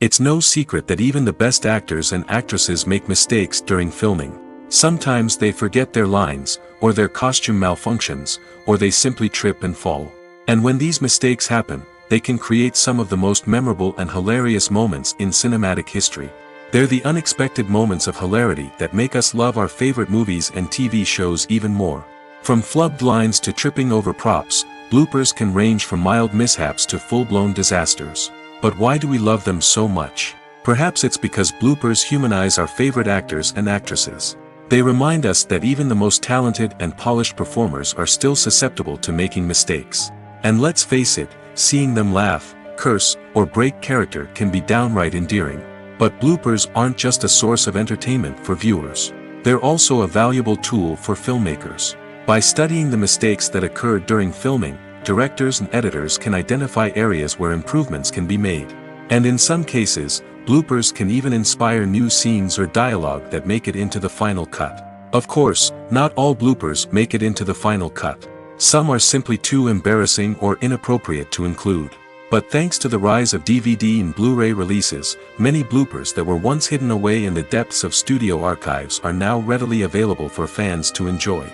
It's no secret that even the best actors and actresses make mistakes during filming. Sometimes they forget their lines, or their costume malfunctions, or they simply trip and fall. And when these mistakes happen, they can create some of the most memorable and hilarious moments in cinematic history. They're the unexpected moments of hilarity that make us love our favorite movies and TV shows even more. From flubbed lines to tripping over props, bloopers can range from mild mishaps to full-blown disasters. But why do we love them so much? Perhaps it's because bloopers humanize our favorite actors and actresses. They remind us that even the most talented and polished performers are still susceptible to making mistakes. And let's face it, seeing them laugh, curse, or break character can be downright endearing. But bloopers aren't just a source of entertainment for viewers. They're also a valuable tool for filmmakers. By studying the mistakes that occurred during filming, directors and editors can identify areas where improvements can be made. And in some cases, bloopers can even inspire new scenes or dialogue that make it into the final cut. Of course, not all bloopers make it into the final cut. Some are simply too embarrassing or inappropriate to include. But thanks to the rise of DVD and Blu-ray releases, many bloopers that were once hidden away in the depths of studio archives are now readily available for fans to enjoy.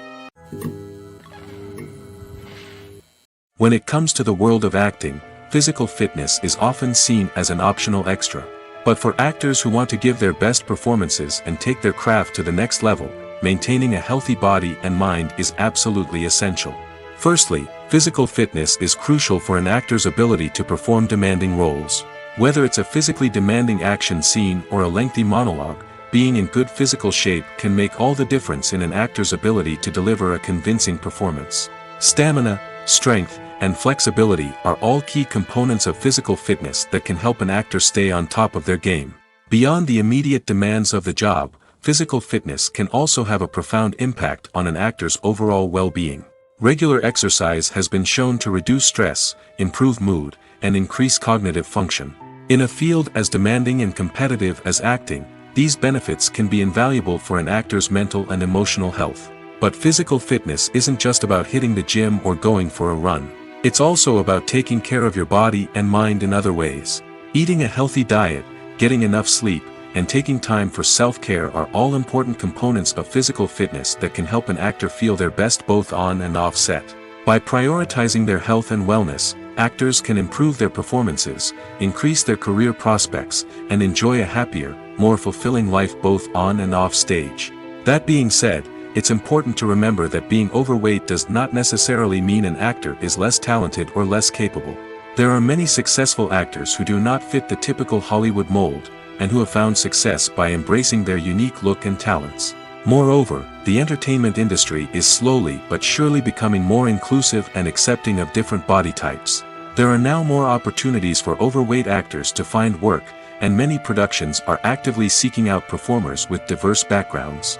When it comes to the world of acting, physical fitness is often seen as an optional extra. But for actors who want to give their best performances and take their craft to the next level, maintaining a healthy body and mind is absolutely essential. Firstly, physical fitness is crucial for an actor's ability to perform demanding roles. Whether it's a physically demanding action scene or a lengthy monologue, being in good physical shape can make all the difference in an actor's ability to deliver a convincing performance. Stamina, strength, and flexibility are all key components of physical fitness that can help an actor stay on top of their game. Beyond the immediate demands of the job, physical fitness can also have a profound impact on an actor's overall well-being. Regular exercise has been shown to reduce stress, improve mood, and increase cognitive function. In a field as demanding and competitive as acting, these benefits can be invaluable for an actor's mental and emotional health. But physical fitness isn't just about hitting the gym or going for a run. It's also about taking care of your body and mind in other ways. Eating a healthy diet, getting enough sleep, and taking time for self-care are all important components of physical fitness that can help an actor feel their best both on and off set. By prioritizing their health and wellness, actors can improve their performances, increase their career prospects, and enjoy a happier, more fulfilling life both on and off stage. That being said, it's important to remember that being overweight does not necessarily mean an actor is less talented or less capable. There are many successful actors who do not fit the typical Hollywood mold, and who have found success by embracing their unique look and talents. Moreover, the entertainment industry is slowly but surely becoming more inclusive and accepting of different body types. There are now more opportunities for overweight actors to find work, and many productions are actively seeking out performers with diverse backgrounds.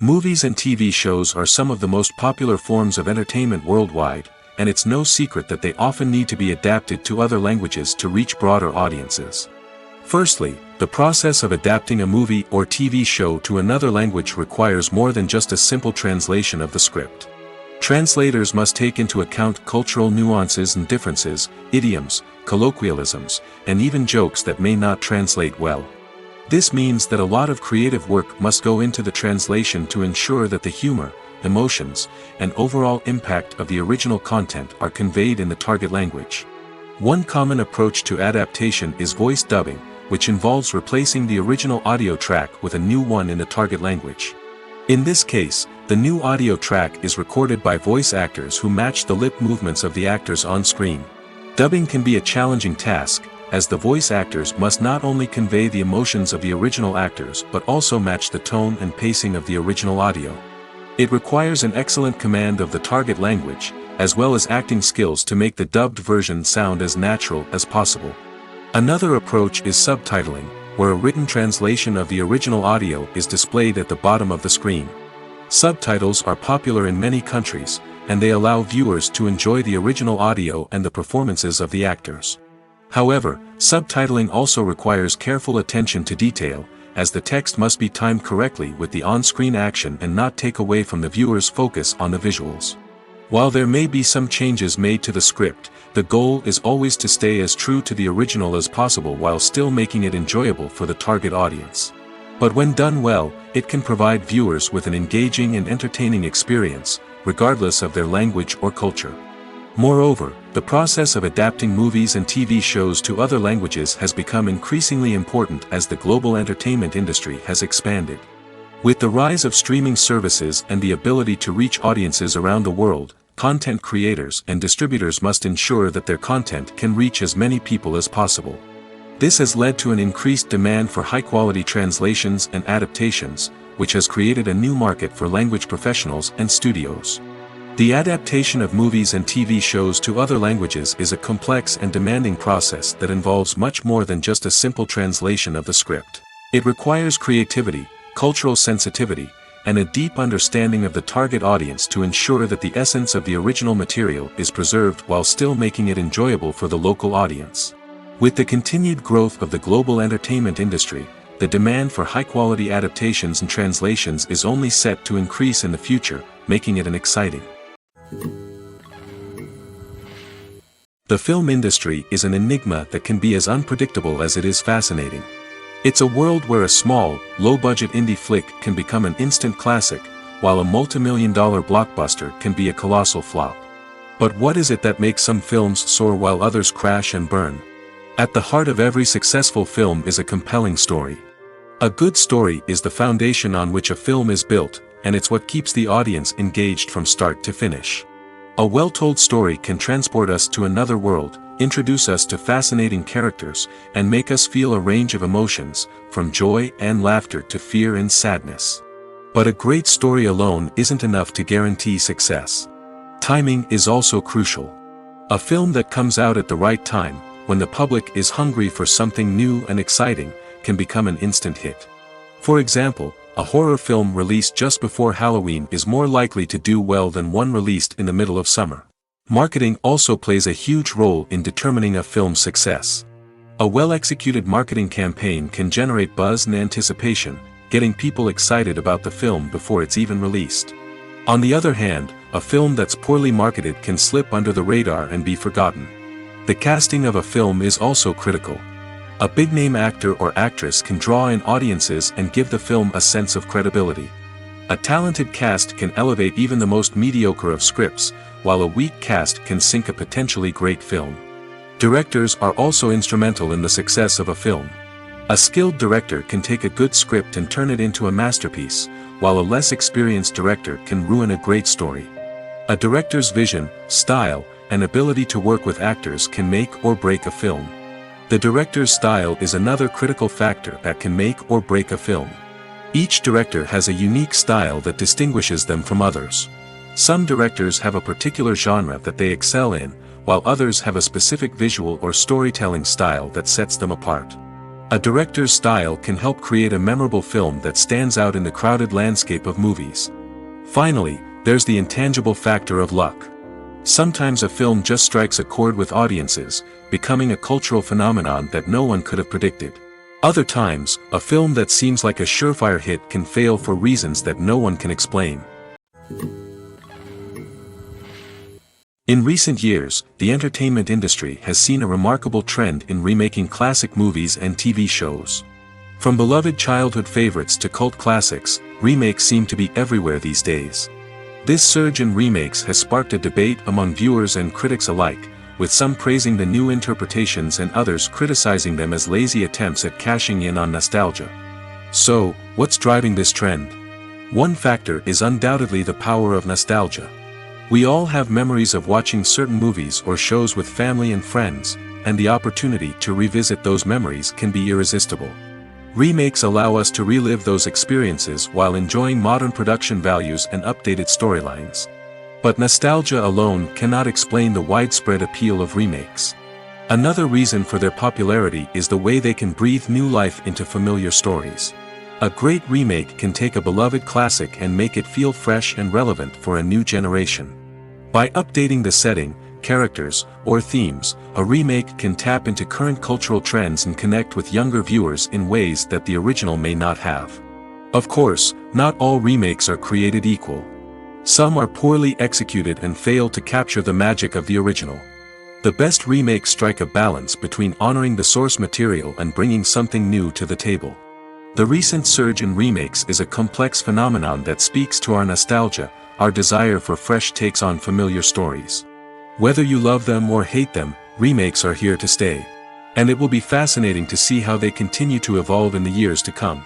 Movies and TV shows are some of the most popular forms of entertainment worldwide, and it's no secret that they often need to be adapted to other languages to reach broader audiences. Firstly, the process of adapting a movie or TV show to another language requires more than just a simple translation of the script. Translators must take into account cultural nuances and differences, idioms, colloquialisms, and even jokes that may not translate well. This means that a lot of creative work must go into the translation to ensure that the humor, emotions, and overall impact of the original content are conveyed in the target language. One common approach to adaptation is voice dubbing, which involves replacing the original audio track with a new one in the target language. In this case, the new audio track is recorded by voice actors who match the lip movements of the actors on screen. Dubbing can be a challenging task, as the voice actors must not only convey the emotions of the original actors but also match the tone and pacing of the original audio. It requires an excellent command of the target language, as well as acting skills to make the dubbed version sound as natural as possible. Another approach is subtitling, where a written translation of the original audio is displayed at the bottom of the screen. Subtitles are popular in many countries, and they allow viewers to enjoy the original audio and the performances of the actors. However, subtitling also requires careful attention to detail, as the text must be timed correctly with the on-screen action and not take away from the viewer's focus on the visuals. While there may be some changes made to the script, the goal is always to stay as true to the original as possible while still making it enjoyable for the target audience. But when done well, it can provide viewers with an engaging and entertaining experience, regardless of their language or culture. Moreover, the process of adapting movies and TV shows to other languages has become increasingly important as the global entertainment industry has expanded. With the rise of streaming services and the ability to reach audiences around the world, content creators and distributors must ensure that their content can reach as many people as possible. This has led to an increased demand for high-quality translations and adaptations, which has created a new market for language professionals and studios. The adaptation of movies and TV shows to other languages is a complex and demanding process that involves much more than just a simple translation of the script. It requires creativity, cultural sensitivity, and a deep understanding of the target audience to ensure that the essence of the original material is preserved while still making it enjoyable for the local audience. With the continued growth of the global entertainment industry, the demand for high-quality adaptations and translations is only set to increase in the future, making it exciting. The film industry is an enigma that can be as unpredictable as it is fascinating. It's a world where a small, low-budget indie flick can become an instant classic, while a multi-million-dollar blockbuster can be a colossal flop. But what is it that makes some films soar while others crash and burn? At the heart of every successful film is a compelling story. A good story is the foundation on which a film is built, and it's what keeps the audience engaged from start to finish. A well-told story can transport us to another world, introduce us to fascinating characters, and make us feel a range of emotions, from joy and laughter to fear and sadness. But a great story alone isn't enough to guarantee success. Timing is also crucial. A film that comes out at the right time, when the public is hungry for something new and exciting, can become an instant hit. For example, a horror film released just before Halloween is more likely to do well than one released in the middle of summer. Marketing also plays a huge role in determining a film's success. A well-executed marketing campaign can generate buzz and anticipation, getting people excited about the film before it's even released. On the other hand, a film that's poorly marketed can slip under the radar and be forgotten. The casting of a film is also critical. A big-name actor or actress can draw in audiences and give the film a sense of credibility. A talented cast can elevate even the most mediocre of scripts, while a weak cast can sink a potentially great film. Directors are also instrumental in the success of a film. A skilled director can take a good script and turn it into a masterpiece, while a less experienced director can ruin a great story. A director's vision, style, and ability to work with actors can make or break a film. The director's style is another critical factor that can make or break a film. Each director has a unique style that distinguishes them from others. Some directors have a particular genre that they excel in, while others have a specific visual or storytelling style that sets them apart. A director's style can help create a memorable film that stands out in the crowded landscape of movies. Finally, there's the intangible factor of luck. Sometimes a film just strikes a chord with audiences, becoming a cultural phenomenon that no one could have predicted. Other times, a film that seems like a surefire hit can fail for reasons that no one can explain. In recent years, the entertainment industry has seen a remarkable trend in remaking classic movies and TV shows. From beloved childhood favorites to cult classics, remakes seem to be everywhere these days. This surge in remakes has sparked a debate among viewers and critics alike, with some praising the new interpretations and others criticizing them as lazy attempts at cashing in on nostalgia. So, what's driving this trend? One factor is undoubtedly the power of nostalgia. We all have memories of watching certain movies or shows with family and friends, and the opportunity to revisit those memories can be irresistible. Remakes allow us to relive those experiences while enjoying modern production values and updated storylines. But nostalgia alone cannot explain the widespread appeal of remakes. Another reason for their popularity is the way they can breathe new life into familiar stories. A great remake can take a beloved classic and make it feel fresh and relevant for a new generation. By updating the setting, characters, or themes, a remake can tap into current cultural trends and connect with younger viewers in ways that the original may not have. Of course, not all remakes are created equal. Some are poorly executed and fail to capture the magic of the original. The best remakes strike a balance between honoring the source material and bringing something new to the table. The recent surge in remakes is a complex phenomenon that speaks to our nostalgia, our desire for fresh takes on familiar stories. Whether you love them or hate them, remakes are here to stay. And it will be fascinating to see how they continue to evolve in the years to come.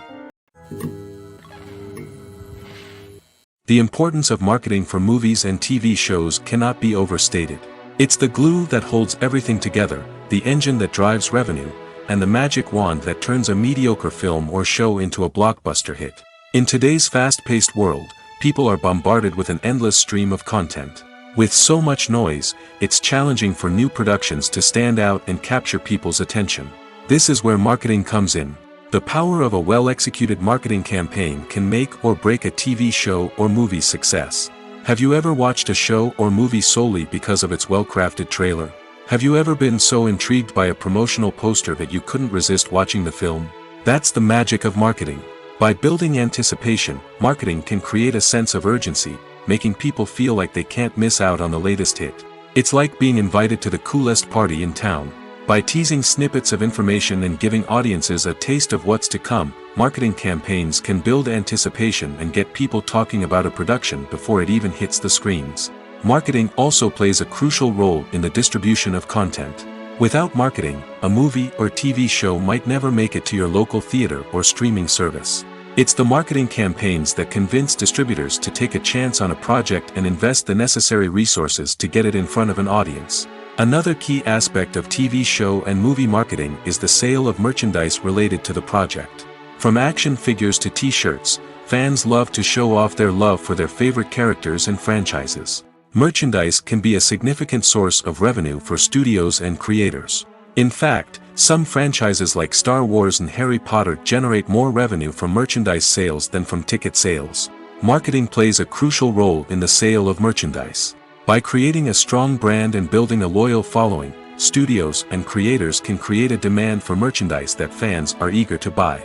The importance of marketing for movies and TV shows cannot be overstated. It's the glue that holds everything together, the engine that drives revenue, and the magic wand that turns a mediocre film or show into a blockbuster hit. In today's fast-paced world, people are bombarded with an endless stream of content. With so much noise, it's challenging for new productions to stand out and capture people's attention. This is where marketing comes in. The power of a well-executed marketing campaign can make or break a TV show or movie's success. Have you ever watched a show or movie solely because of its well-crafted trailer? Have you ever been so intrigued by a promotional poster that you couldn't resist watching the film? That's the magic of marketing. By building anticipation, marketing can create a sense of urgency, making people feel like they can't miss out on the latest hit. It's like being invited to the coolest party in town. By teasing snippets of information and giving audiences a taste of what's to come, marketing campaigns can build anticipation and get people talking about a production before it even hits the screens. Marketing also plays a crucial role in the distribution of content. Without marketing, a movie or TV show might never make it to your local theater or streaming service. It's the marketing campaigns that convince distributors to take a chance on a project and invest the necessary resources to get it in front of an audience. Another key aspect of TV show and movie marketing is the sale of merchandise related to the project. From action figures to t-shirts, fans love to show off their love for their favorite characters and franchises. Merchandise can be a significant source of revenue for studios and creators. In fact, some franchises like Star Wars and Harry Potter generate more revenue from merchandise sales than from ticket sales. Marketing plays a crucial role in the sale of merchandise. By creating a strong brand and building a loyal following, studios and creators can create a demand for merchandise that fans are eager to buy.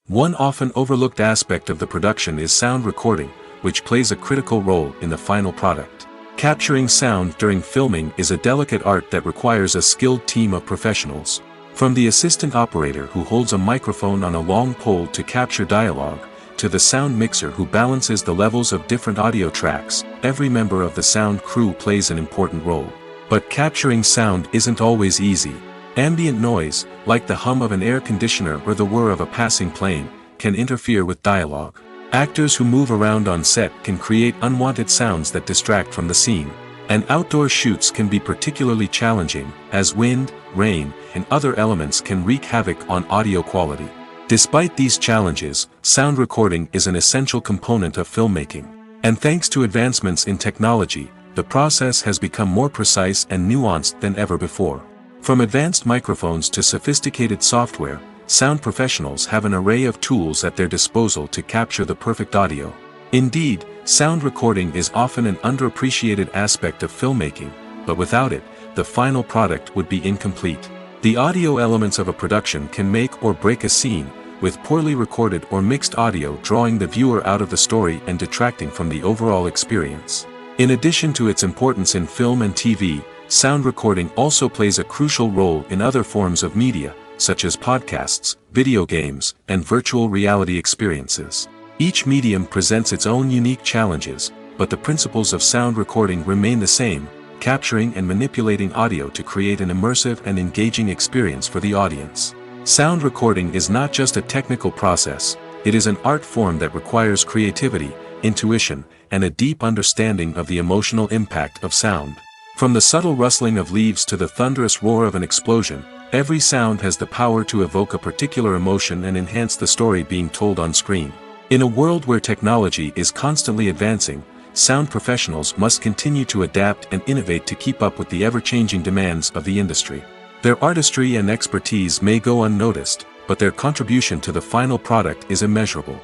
One often overlooked aspect of the production is sound recording, which plays a critical role in the final product. Capturing sound during filming is a delicate art that requires a skilled team of professionals. From the assistant operator who holds a microphone on a long pole to capture dialogue, to the sound mixer who balances the levels of different audio tracks, every member of the sound crew plays an important role. But capturing sound isn't always easy. Ambient noise, like the hum of an air conditioner or the whir of a passing plane, can interfere with dialogue. Actors who move around on set can create unwanted sounds that distract from the scene. And outdoor shoots can be particularly challenging, as wind, rain, and other elements can wreak havoc on audio quality. Despite these challenges, sound recording is an essential component of filmmaking. And thanks to advancements in technology, the process has become more precise and nuanced than ever before. From advanced microphones to sophisticated software, sound professionals have an array of tools at their disposal to capture the perfect audio. Indeed, sound recording is often an underappreciated aspect of filmmaking, but without it, the final product would be incomplete. The audio elements of a production can make or break a scene, with poorly recorded or mixed audio drawing the viewer out of the story and detracting from the overall experience. In addition to its importance in film and TV, sound recording also plays a crucial role in other forms of media, such as podcasts, video games, and virtual reality experiences. Each medium presents its own unique challenges, but the principles of sound recording remain the same, capturing and manipulating audio to create an immersive and engaging experience for the audience. Sound recording is not just a technical process, it is an art form that requires creativity, intuition, and a deep understanding of the emotional impact of sound. From the subtle rustling of leaves to the thunderous roar of an explosion, every sound has the power to evoke a particular emotion and enhance the story being told on screen. In a world where technology is constantly advancing, sound professionals must continue to adapt and innovate to keep up with the ever-changing demands of the industry. Their artistry and expertise may go unnoticed, but their contribution to the final product is immeasurable.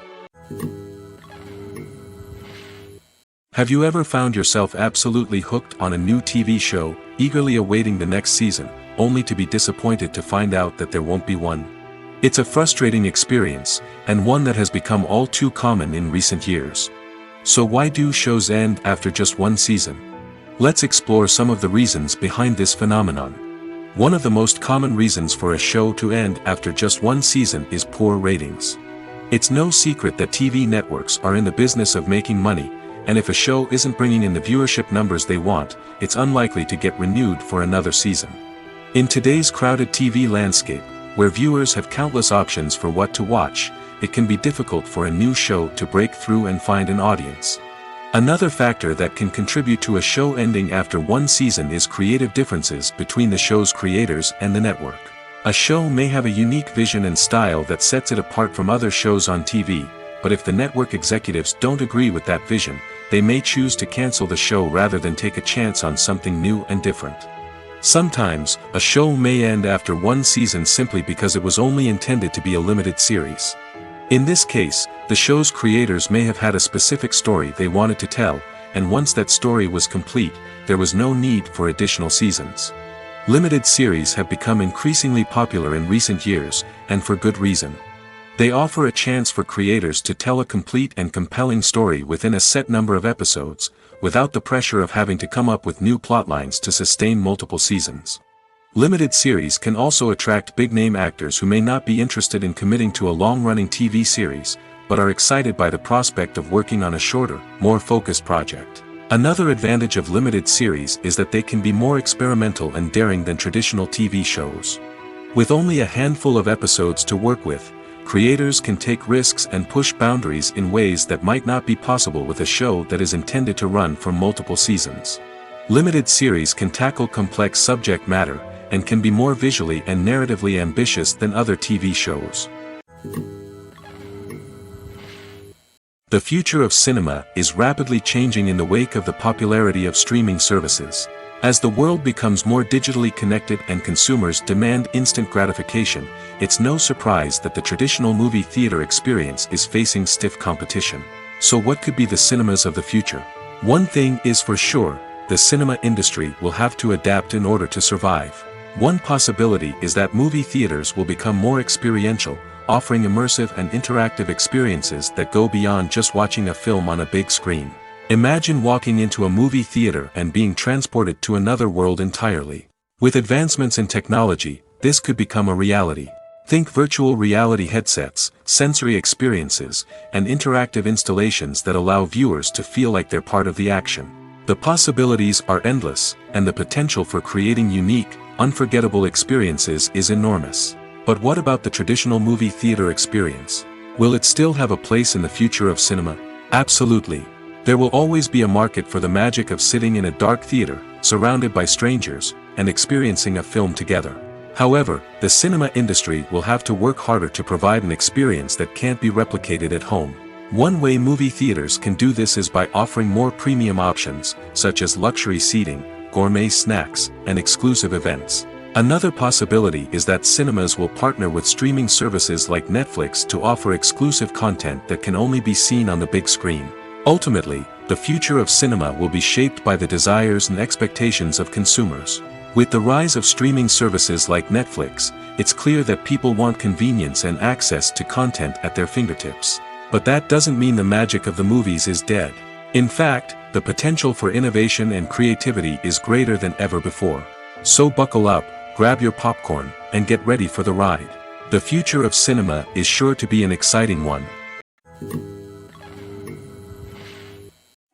Have you ever found yourself absolutely hooked on a new TV show, eagerly awaiting the next season, only to be disappointed to find out that there won't be one? It's a frustrating experience, and one that has become all too common in recent years. So why do shows end after just one season? Let's explore some of the reasons behind this phenomenon. One of the most common reasons for a show to end after just one season is poor ratings. It's no secret that TV networks are in the business of making money, and if a show isn't bringing in the viewership numbers they want, it's unlikely to get renewed for another season. In today's crowded TV landscape, where viewers have countless options for what to watch, it can be difficult for a new show to break through and find an audience. Another factor that can contribute to a show ending after one season is creative differences between the show's creators and the network. A show may have a unique vision and style that sets it apart from other shows on TV, but if the network executives don't agree with that vision, they may choose to cancel the show rather than take a chance on something new and different. Sometimes, a show may end after one season simply because it was only intended to be a limited series. In this case, the show's creators may have had a specific story they wanted to tell, and once that story was complete, there was no need for additional seasons. Limited series have become increasingly popular in recent years, and for good reason. They offer a chance for creators to tell a complete and compelling story within a set number of episodes, without the pressure of having to come up with new plotlines to sustain multiple seasons. Limited series can also attract big-name actors who may not be interested in committing to a long-running TV series, but are excited by the prospect of working on a shorter, more focused project. Another advantage of limited series is that they can be more experimental and daring than traditional TV shows. With only a handful of episodes to work with, creators can take risks and push boundaries in ways that might not be possible with a show that is intended to run for multiple seasons. Limited series can tackle complex subject matter, and can be more visually and narratively ambitious than other TV shows. The future of cinema is rapidly changing in the wake of the popularity of streaming services. As the world becomes more digitally connected and consumers demand instant gratification, it's no surprise that the traditional movie theater experience is facing stiff competition. So what could be the cinemas of the future? One thing is for sure, the cinema industry will have to adapt in order to survive. One possibility is that movie theaters will become more experiential, offering immersive and interactive experiences that go beyond just watching a film on a big screen. Imagine walking into a movie theater and being transported to another world entirely. With advancements in technology, this could become a reality. Think virtual reality headsets, sensory experiences, and interactive installations that allow viewers to feel like they're part of the action. The possibilities are endless, and the potential for creating unique, unforgettable experiences is enormous. But what about the traditional movie theater experience? Will it still have a place in the future of cinema? Absolutely. There will always be a market for the magic of sitting in a dark theater, surrounded by strangers, and experiencing a film together. However, the cinema industry will have to work harder to provide an experience that can't be replicated at home. One way movie theaters can do this is by offering more premium options, such as luxury seating, gourmet snacks, and exclusive events. Another possibility is that cinemas will partner with streaming services like Netflix to offer exclusive content that can only be seen on the big screen. Ultimately, the future of cinema will be shaped by the desires and expectations of consumers. With the rise of streaming services like Netflix, it's clear that people want convenience and access to content at their fingertips. But that doesn't mean the magic of the movies is dead. In fact, the potential for innovation and creativity is greater than ever before. So buckle up, grab your popcorn, and get ready for the ride. The future of cinema is sure to be an exciting one.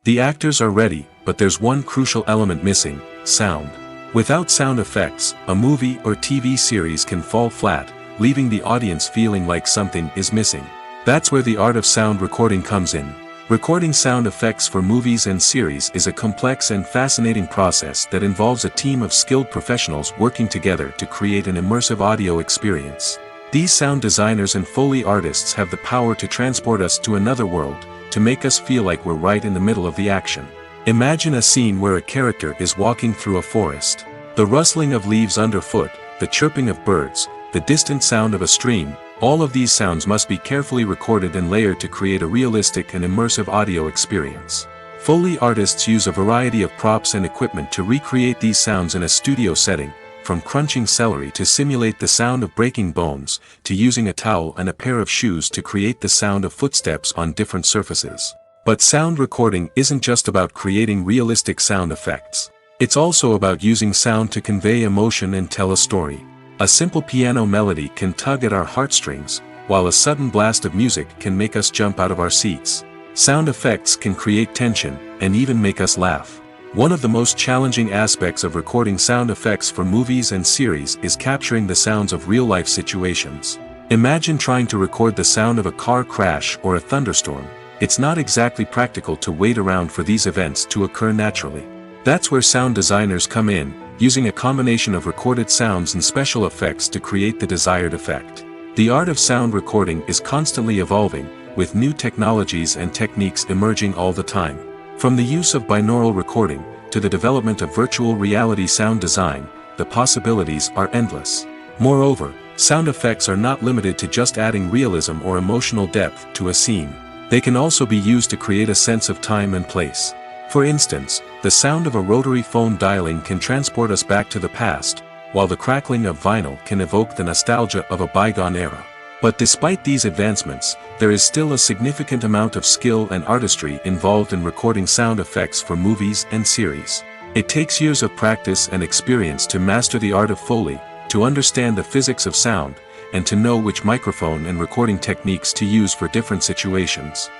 The actors are ready, but there's one crucial element missing: sound. Without sound effects, a movie or TV series can fall flat, leaving the audience feeling like something is missing. That's where the art of sound recording comes in. Recording sound effects for movies and series is a complex and fascinating process that involves a team of skilled professionals working together to create an immersive audio experience. These sound designers and Foley artists have the power to transport us to another world, to make us feel like we're right in the middle of the action. Imagine a scene where a character is walking through a forest. The rustling of leaves underfoot, the chirping of birds, the distant sound of a stream, all of these sounds must be carefully recorded and layered to create a realistic and immersive audio experience. Foley artists use a variety of props and equipment to recreate these sounds in a studio setting, from crunching celery to simulate the sound of breaking bones, to using a towel and a pair of shoes to create the sound of footsteps on different surfaces. But sound recording isn't just about creating realistic sound effects. It's also about using sound to convey emotion and tell a story. A simple piano melody can tug at our heartstrings, while a sudden blast of music can make us jump out of our seats. Sound effects can create tension, and even make us laugh. One of the most challenging aspects of recording sound effects for movies and series is capturing the sounds of real-life situations. Imagine trying to record the sound of a car crash or a thunderstorm. It's not exactly practical to wait around for these events to occur naturally. That's where sound designers come in, using a combination of recorded sounds and special effects to create the desired effect. The art of sound recording is constantly evolving, with new technologies and techniques emerging all the time. From the use of binaural recording, to the development of virtual reality sound design, the possibilities are endless. Moreover, sound effects are not limited to just adding realism or emotional depth to a scene. They can also be used to create a sense of time and place. For instance, the sound of a rotary phone dialing can transport us back to the past, while the crackling of vinyl can evoke the nostalgia of a bygone era. But despite these advancements, there is still a significant amount of skill and artistry involved in recording sound effects for movies and series. It takes years of practice and experience to master the art of Foley, to understand the physics of sound, and to know which microphone and recording techniques to use for different situations.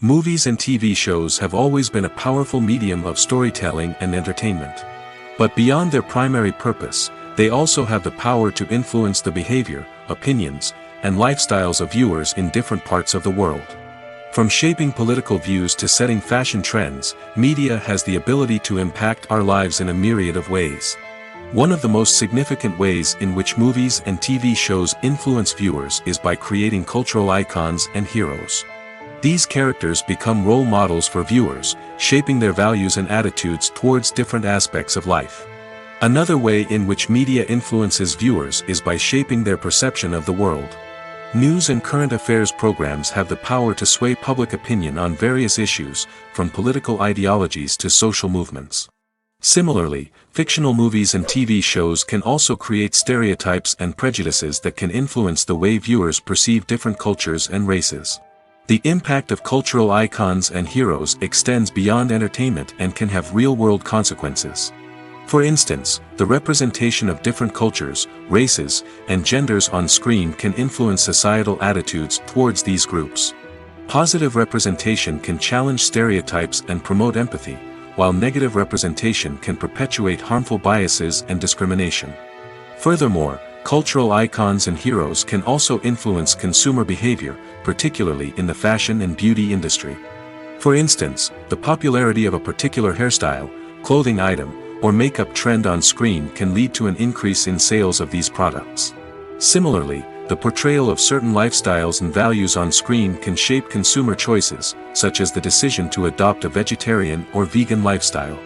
Movies and TV shows have always been a powerful medium of storytelling and entertainment. But beyond their primary purpose, they also have the power to influence the behavior, opinions, and lifestyles of viewers in different parts of the world. From shaping political views to setting fashion trends, media has the ability to impact our lives in a myriad of ways. One of the most significant ways in which movies and TV shows influence viewers is by creating cultural icons and heroes. These characters become role models for viewers, shaping their values and attitudes towards different aspects of life. Another way in which media influences viewers is by shaping their perception of the world. News and current affairs programs have the power to sway public opinion on various issues, from political ideologies to social movements. Similarly, fictional movies and TV shows can also create stereotypes and prejudices that can influence the way viewers perceive different cultures and races. The impact of cultural icons and heroes extends beyond entertainment and can have real-world consequences. For instance, the representation of different cultures, races, and genders on screen can influence societal attitudes towards these groups. Positive representation can challenge stereotypes and promote empathy, while negative representation can perpetuate harmful biases and discrimination. Furthermore, cultural icons and heroes can also influence consumer behavior, particularly in the fashion and beauty industry. For instance, the popularity of a particular hairstyle, clothing item, or makeup trend on screen can lead to an increase in sales of these products. Similarly, the portrayal of certain lifestyles and values on screen can shape consumer choices, such as the decision to adopt a vegetarian or vegan lifestyle.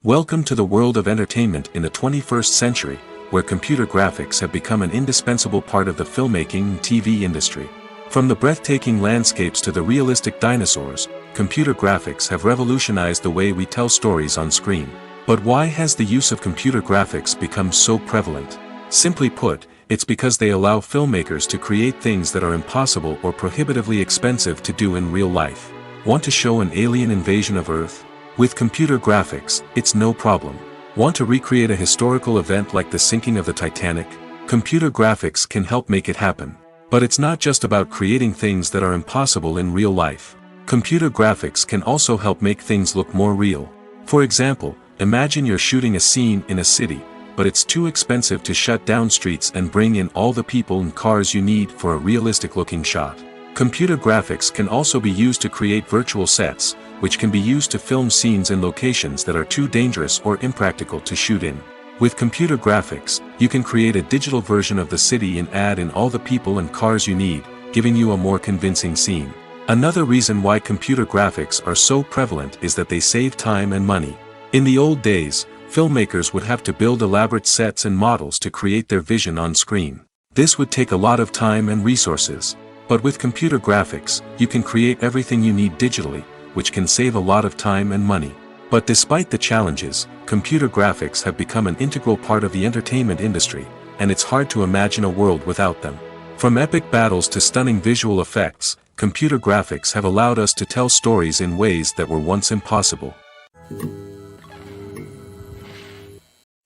Welcome to the world of entertainment in the 21st century, where computer graphics have become an indispensable part of the filmmaking and TV industry. From the breathtaking landscapes to the realistic dinosaurs, computer graphics have revolutionized the way we tell stories on screen. But why has the use of computer graphics become so prevalent? Simply put, it's because they allow filmmakers to create things that are impossible or prohibitively expensive to do in real life. Want to show an alien invasion of Earth? With computer graphics, it's no problem. Want to recreate a historical event like the sinking of the Titanic? Computer graphics can help make it happen. But it's not just about creating things that are impossible in real life. Computer graphics can also help make things look more real. For example, imagine you're shooting a scene in a city, but it's too expensive to shut down streets and bring in all the people and cars you need for a realistic-looking shot. Computer graphics can also be used to create virtual sets, which can be used to film scenes in locations that are too dangerous or impractical to shoot in. With computer graphics, you can create a digital version of the city and add in all the people and cars you need, giving you a more convincing scene. Another reason why computer graphics are so prevalent is that they save time and money. In the old days, filmmakers would have to build elaborate sets and models to create their vision on screen. This would take a lot of time and resources. But with computer graphics, you can create everything you need digitally, which can save a lot of time and money. But despite the challenges, computer graphics have become an integral part of the entertainment industry, and it's hard to imagine a world without them. From epic battles to stunning visual effects, computer graphics have allowed us to tell stories in ways that were once impossible.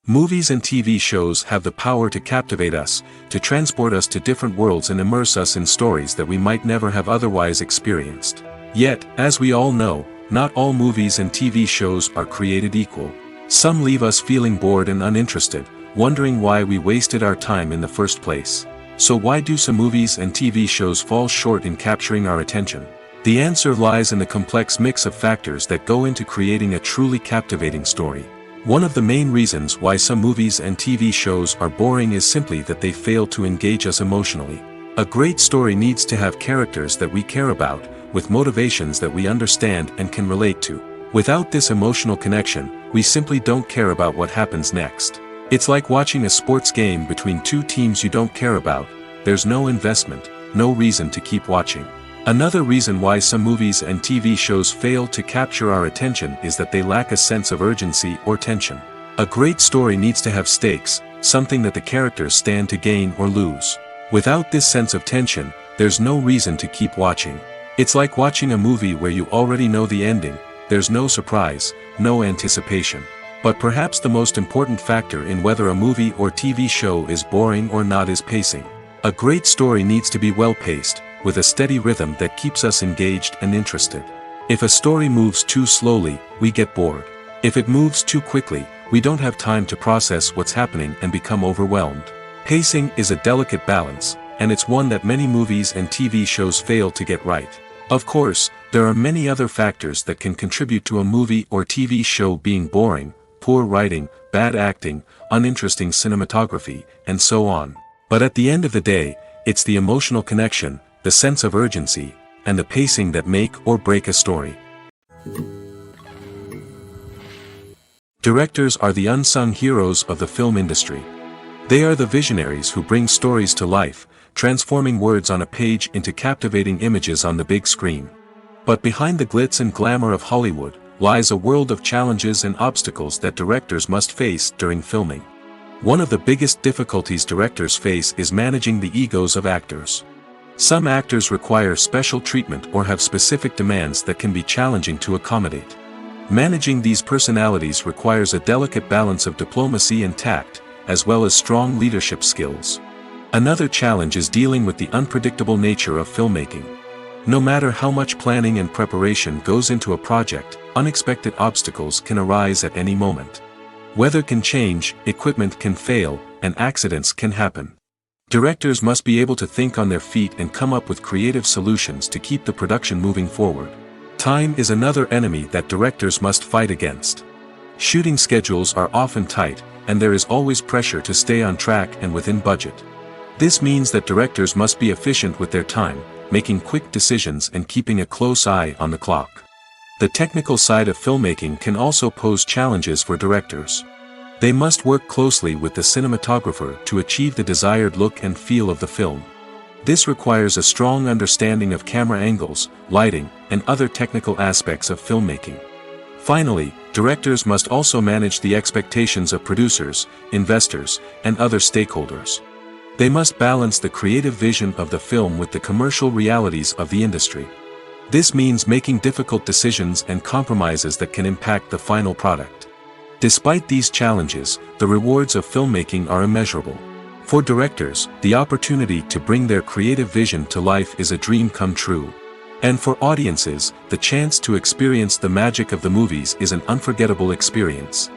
Movies and TV shows have the power to captivate us, to transport us to different worlds and immerse us in stories that we might never have otherwise experienced. Yet, as we all know, not all movies and TV shows are created equal. Some leave us feeling bored and uninterested, wondering why we wasted our time in the first place. So why do some movies and TV shows fall short in capturing our attention? The answer lies in the complex mix of factors that go into creating a truly captivating story. One of the main reasons why some movies and TV shows are boring is simply that they fail to engage us emotionally. A great story needs to have characters that we care about, with motivations that we understand and can relate to. Without this emotional connection, we simply don't care about what happens next. It's like watching a sports game between two teams you don't care about. There's no investment, no reason to keep watching. Another reason why some movies and TV shows fail to capture our attention is that they lack a sense of urgency or tension. A great story needs to have stakes, something that the characters stand to gain or lose. Without this sense of tension, there's no reason to keep watching. It's like watching a movie where you already know the ending, there's no surprise, no anticipation. But perhaps the most important factor in whether a movie or TV show is boring or not is pacing. A great story needs to be well-paced, with a steady rhythm that keeps us engaged and interested. If a story moves too slowly, we get bored. If it moves too quickly, we don't have time to process what's happening and become overwhelmed. Pacing is a delicate balance, and it's one that many movies and TV shows fail to get right. Of course, there are many other factors that can contribute to a movie or TV show being boring: poor writing, bad acting, uninteresting cinematography, and so on. But at the end of the day, it's the emotional connection, the sense of urgency, and the pacing that make or break a story. Directors are the unsung heroes of the film industry. They are the visionaries who bring stories to life, transforming words on a page into captivating images on the big screen. But behind the glitz and glamour of Hollywood, lies a world of challenges and obstacles that directors must face during filming. One of the biggest difficulties directors face is managing the egos of actors. Some actors require special treatment or have specific demands that can be challenging to accommodate. Managing these personalities requires a delicate balance of diplomacy and tact, as well as strong leadership skills. Another challenge is dealing with the unpredictable nature of filmmaking. No matter how much planning and preparation goes into a project, unexpected obstacles can arise at any moment. Weather can change, equipment can fail, and accidents can happen. Directors must be able to think on their feet and come up with creative solutions to keep the production moving forward. Time is another enemy that directors must fight against. Shooting schedules are often tight, and there is always pressure to stay on track and within budget. This means that directors must be efficient with their time, making quick decisions and keeping a close eye on the clock. The technical side of filmmaking can also pose challenges for directors. They must work closely with the cinematographer to achieve the desired look and feel of the film. This requires a strong understanding of camera angles, lighting, and other technical aspects of filmmaking. Finally, directors must also manage the expectations of producers, investors, and other stakeholders. They must balance the creative vision of the film with the commercial realities of the industry. This means making difficult decisions and compromises that can impact the final product. Despite these challenges, the rewards of filmmaking are immeasurable. For directors, the opportunity to bring their creative vision to life is a dream come true. And for audiences, the chance to experience the magic of the movies is an unforgettable experience.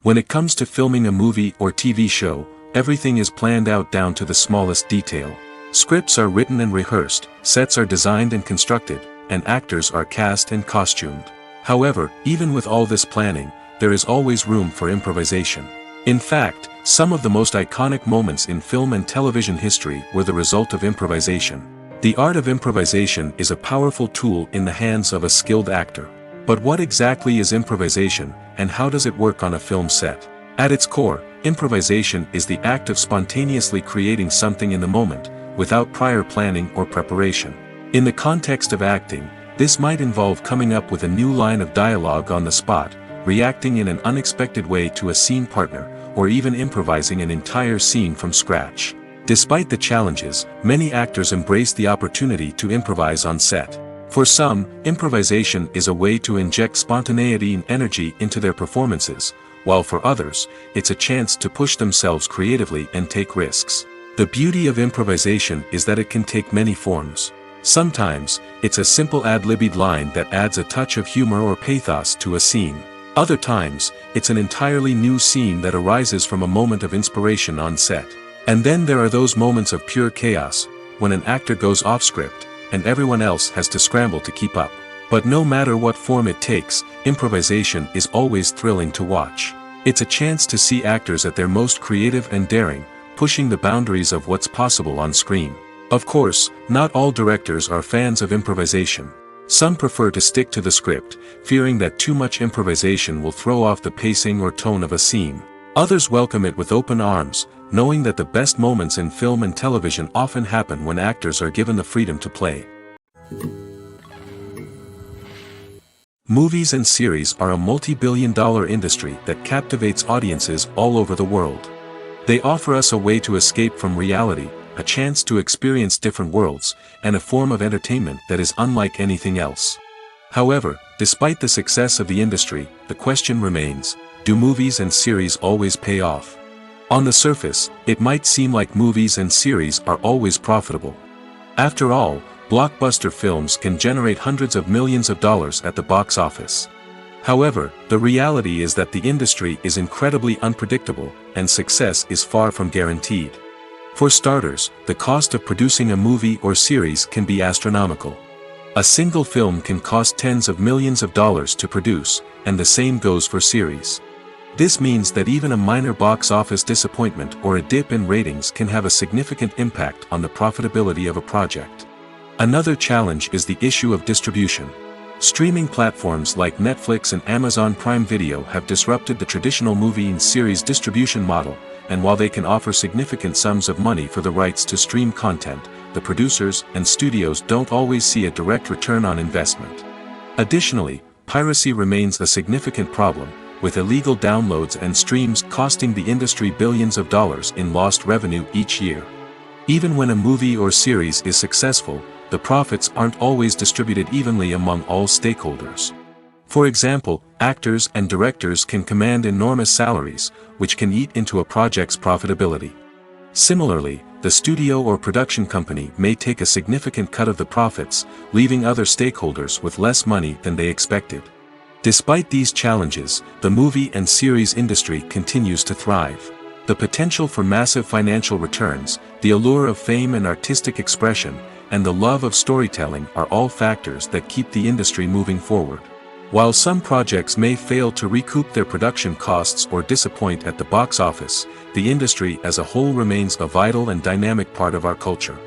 When it comes to filming a movie or TV show, everything is planned out down to the smallest detail. Scripts are written and rehearsed, sets are designed and constructed, and actors are cast and costumed. However, even with all this planning, there is always room for improvisation. In fact, some of the most iconic moments in film and television history were the result of improvisation. The art of improvisation is a powerful tool in the hands of a skilled actor. But what exactly is improvisation, and how does it work on a film set? At its core, improvisation is the act of spontaneously creating something in the moment, without prior planning or preparation. In the context of acting, this might involve coming up with a new line of dialogue on the spot, reacting in an unexpected way to a scene partner, or even improvising an entire scene from scratch. Despite the challenges, many actors embrace the opportunity to improvise on set. For some, improvisation is a way to inject spontaneity and energy into their performances, while for others, it's a chance to push themselves creatively and take risks. The beauty of improvisation is that it can take many forms. Sometimes, it's a simple ad-libbed line that adds a touch of humor or pathos to a scene. Other times, it's an entirely new scene that arises from a moment of inspiration on set. And then there are those moments of pure chaos, when an actor goes off script, and everyone else has to scramble to keep up. But no matter what form it takes, improvisation is always thrilling to watch. It's a chance to see actors at their most creative and daring, pushing the boundaries of what's possible on screen. Of course, not all directors are fans of improvisation. Some prefer to stick to the script, fearing that too much improvisation will throw off the pacing or tone of a scene. Others welcome it with open arms, knowing that the best moments in film and television often happen when actors are given the freedom to play. Movies and series are a multi-billion-dollar industry that captivates audiences all over the world. They offer us a way to escape from reality, a chance to experience different worlds, and a form of entertainment that is unlike anything else. However, despite the success of the industry, the question remains, do movies and series always pay off? On the surface, it might seem like movies and series are always profitable. After all, blockbuster films can generate hundreds of millions of dollars at the box office. However, the reality is that the industry is incredibly unpredictable, and success is far from guaranteed. For starters, the cost of producing a movie or series can be astronomical. A single film can cost tens of millions of dollars to produce, and the same goes for series. This means that even a minor box office disappointment or a dip in ratings can have a significant impact on the profitability of a project. Another challenge is the issue of distribution. Streaming platforms like Netflix and Amazon Prime Video have disrupted the traditional movie and series distribution model, and while they can offer significant sums of money for the rights to stream content, the producers and studios don't always see a direct return on investment. Additionally, piracy remains a significant problem, with illegal downloads and streams costing the industry billions of dollars in lost revenue each year. Even when a movie or series is successful, the profits aren't always distributed evenly among all stakeholders. For example, actors and directors can command enormous salaries, which can eat into a project's profitability. Similarly, the studio or production company may take a significant cut of the profits, leaving other stakeholders with less money than they expected. Despite these challenges, the movie and series industry continues to thrive. The potential for massive financial returns, the allure of fame and artistic expression, and the love of storytelling are all factors that keep the industry moving forward. While some projects may fail to recoup their production costs or disappoint at the box office, the industry as a whole remains a vital and dynamic part of our culture.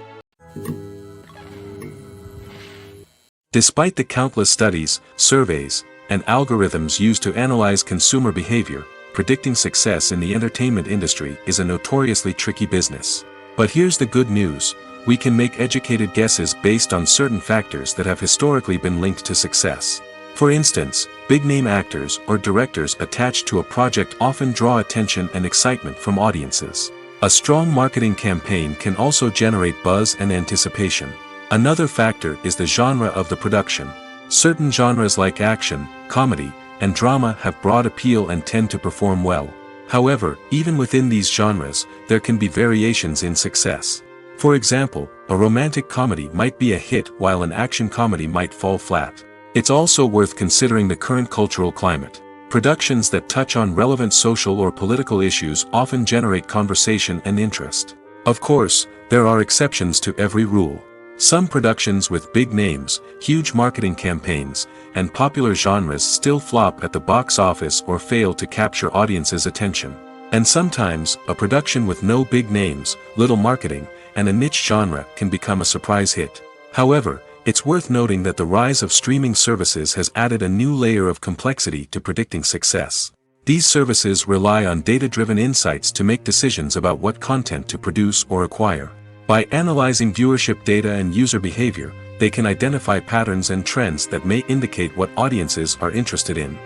Despite the countless studies, surveys, and algorithms used to analyze consumer behavior, predicting success in the entertainment industry is a notoriously tricky business. But here's the good news: we can make educated guesses based on certain factors that have historically been linked to success. For instance, big-name actors or directors attached to a project often draw attention and excitement from audiences. A strong marketing campaign can also generate buzz and anticipation. Another factor is the genre of the production. Certain genres like action, comedy, and drama have broad appeal and tend to perform well. However, even within these genres, there can be variations in success. For example, a romantic comedy might be a hit while an action comedy might fall flat. It's also worth considering the current cultural climate. Productions that touch on relevant social or political issues often generate conversation and interest. Of course, there are exceptions to every rule. Some productions with big names, huge marketing campaigns, and popular genres still flop at the box office or fail to capture audiences' attention. And sometimes, a production with no big names, little marketing, and a niche genre can become a surprise hit. However, it's worth noting that the rise of streaming services has added a new layer of complexity to predicting success. These services rely on data-driven insights to make decisions about what content to produce or acquire. By analyzing viewership data and user behavior, they can identify patterns and trends that may indicate what audiences are interested in.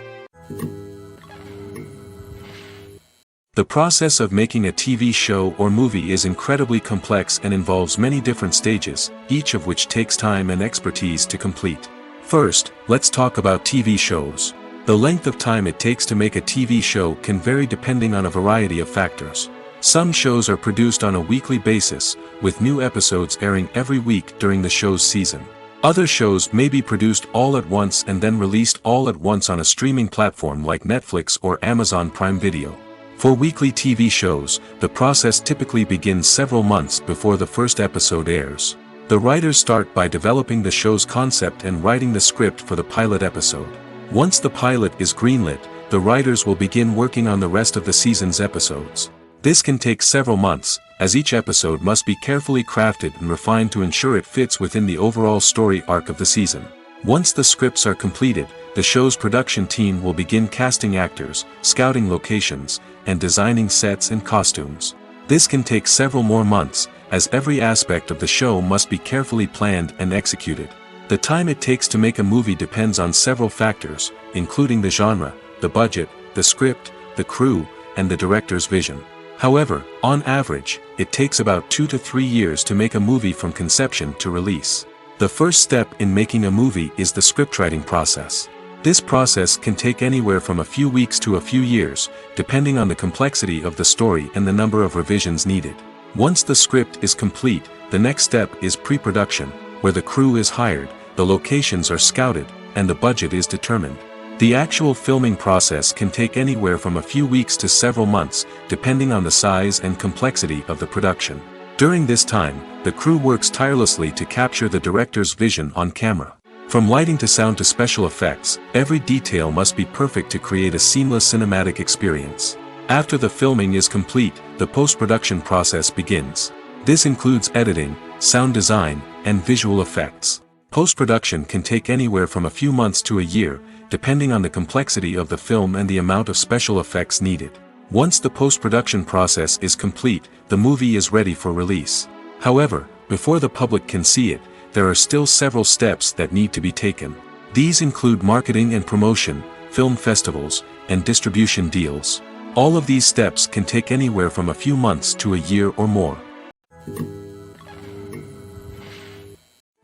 The process of making a TV show or movie is incredibly complex and involves many different stages, each of which takes time and expertise to complete. First, let's talk about TV shows. The length of time it takes to make a TV show can vary depending on a variety of factors. Some shows are produced on a weekly basis, with new episodes airing every week during the show's season. Other shows may be produced all at once and then released all at once on a streaming platform like Netflix or Amazon Prime Video. For weekly TV shows, the process typically begins several months before the first episode airs. The writers start by developing the show's concept and writing the script for the pilot episode. Once the pilot is greenlit, the writers will begin working on the rest of the season's episodes. This can take several months, as each episode must be carefully crafted and refined to ensure it fits within the overall story arc of the season. Once the scripts are completed, the show's production team will begin casting actors, scouting locations, and designing sets and costumes. This can take several more months, as every aspect of the show must be carefully planned and executed. The time it takes to make a movie depends on several factors, including the genre, the budget, the script, the crew, and the director's vision. However, on average, it takes about 2 to 3 years to make a movie from conception to release. The first step in making a movie is the scriptwriting process. This process can take anywhere from a few weeks to a few years, depending on the complexity of the story and the number of revisions needed. Once the script is complete, the next step is pre-production, where the crew is hired, the locations are scouted, and the budget is determined. The actual filming process can take anywhere from a few weeks to several months, depending on the size and complexity of the production. During this time, the crew works tirelessly to capture the director's vision on camera. From lighting to sound to special effects, every detail must be perfect to create a seamless cinematic experience. After the filming is complete, the post-production process begins. This includes editing, sound design, and visual effects. Post-production can take anywhere from a few months to a year, depending on the complexity of the film and the amount of special effects needed. Once the post-production process is complete, the movie is ready for release. However, before the public can see it, there are still several steps that need to be taken. These include marketing and promotion, film festivals, and distribution deals. All of these steps can take anywhere from a few months to a year or more.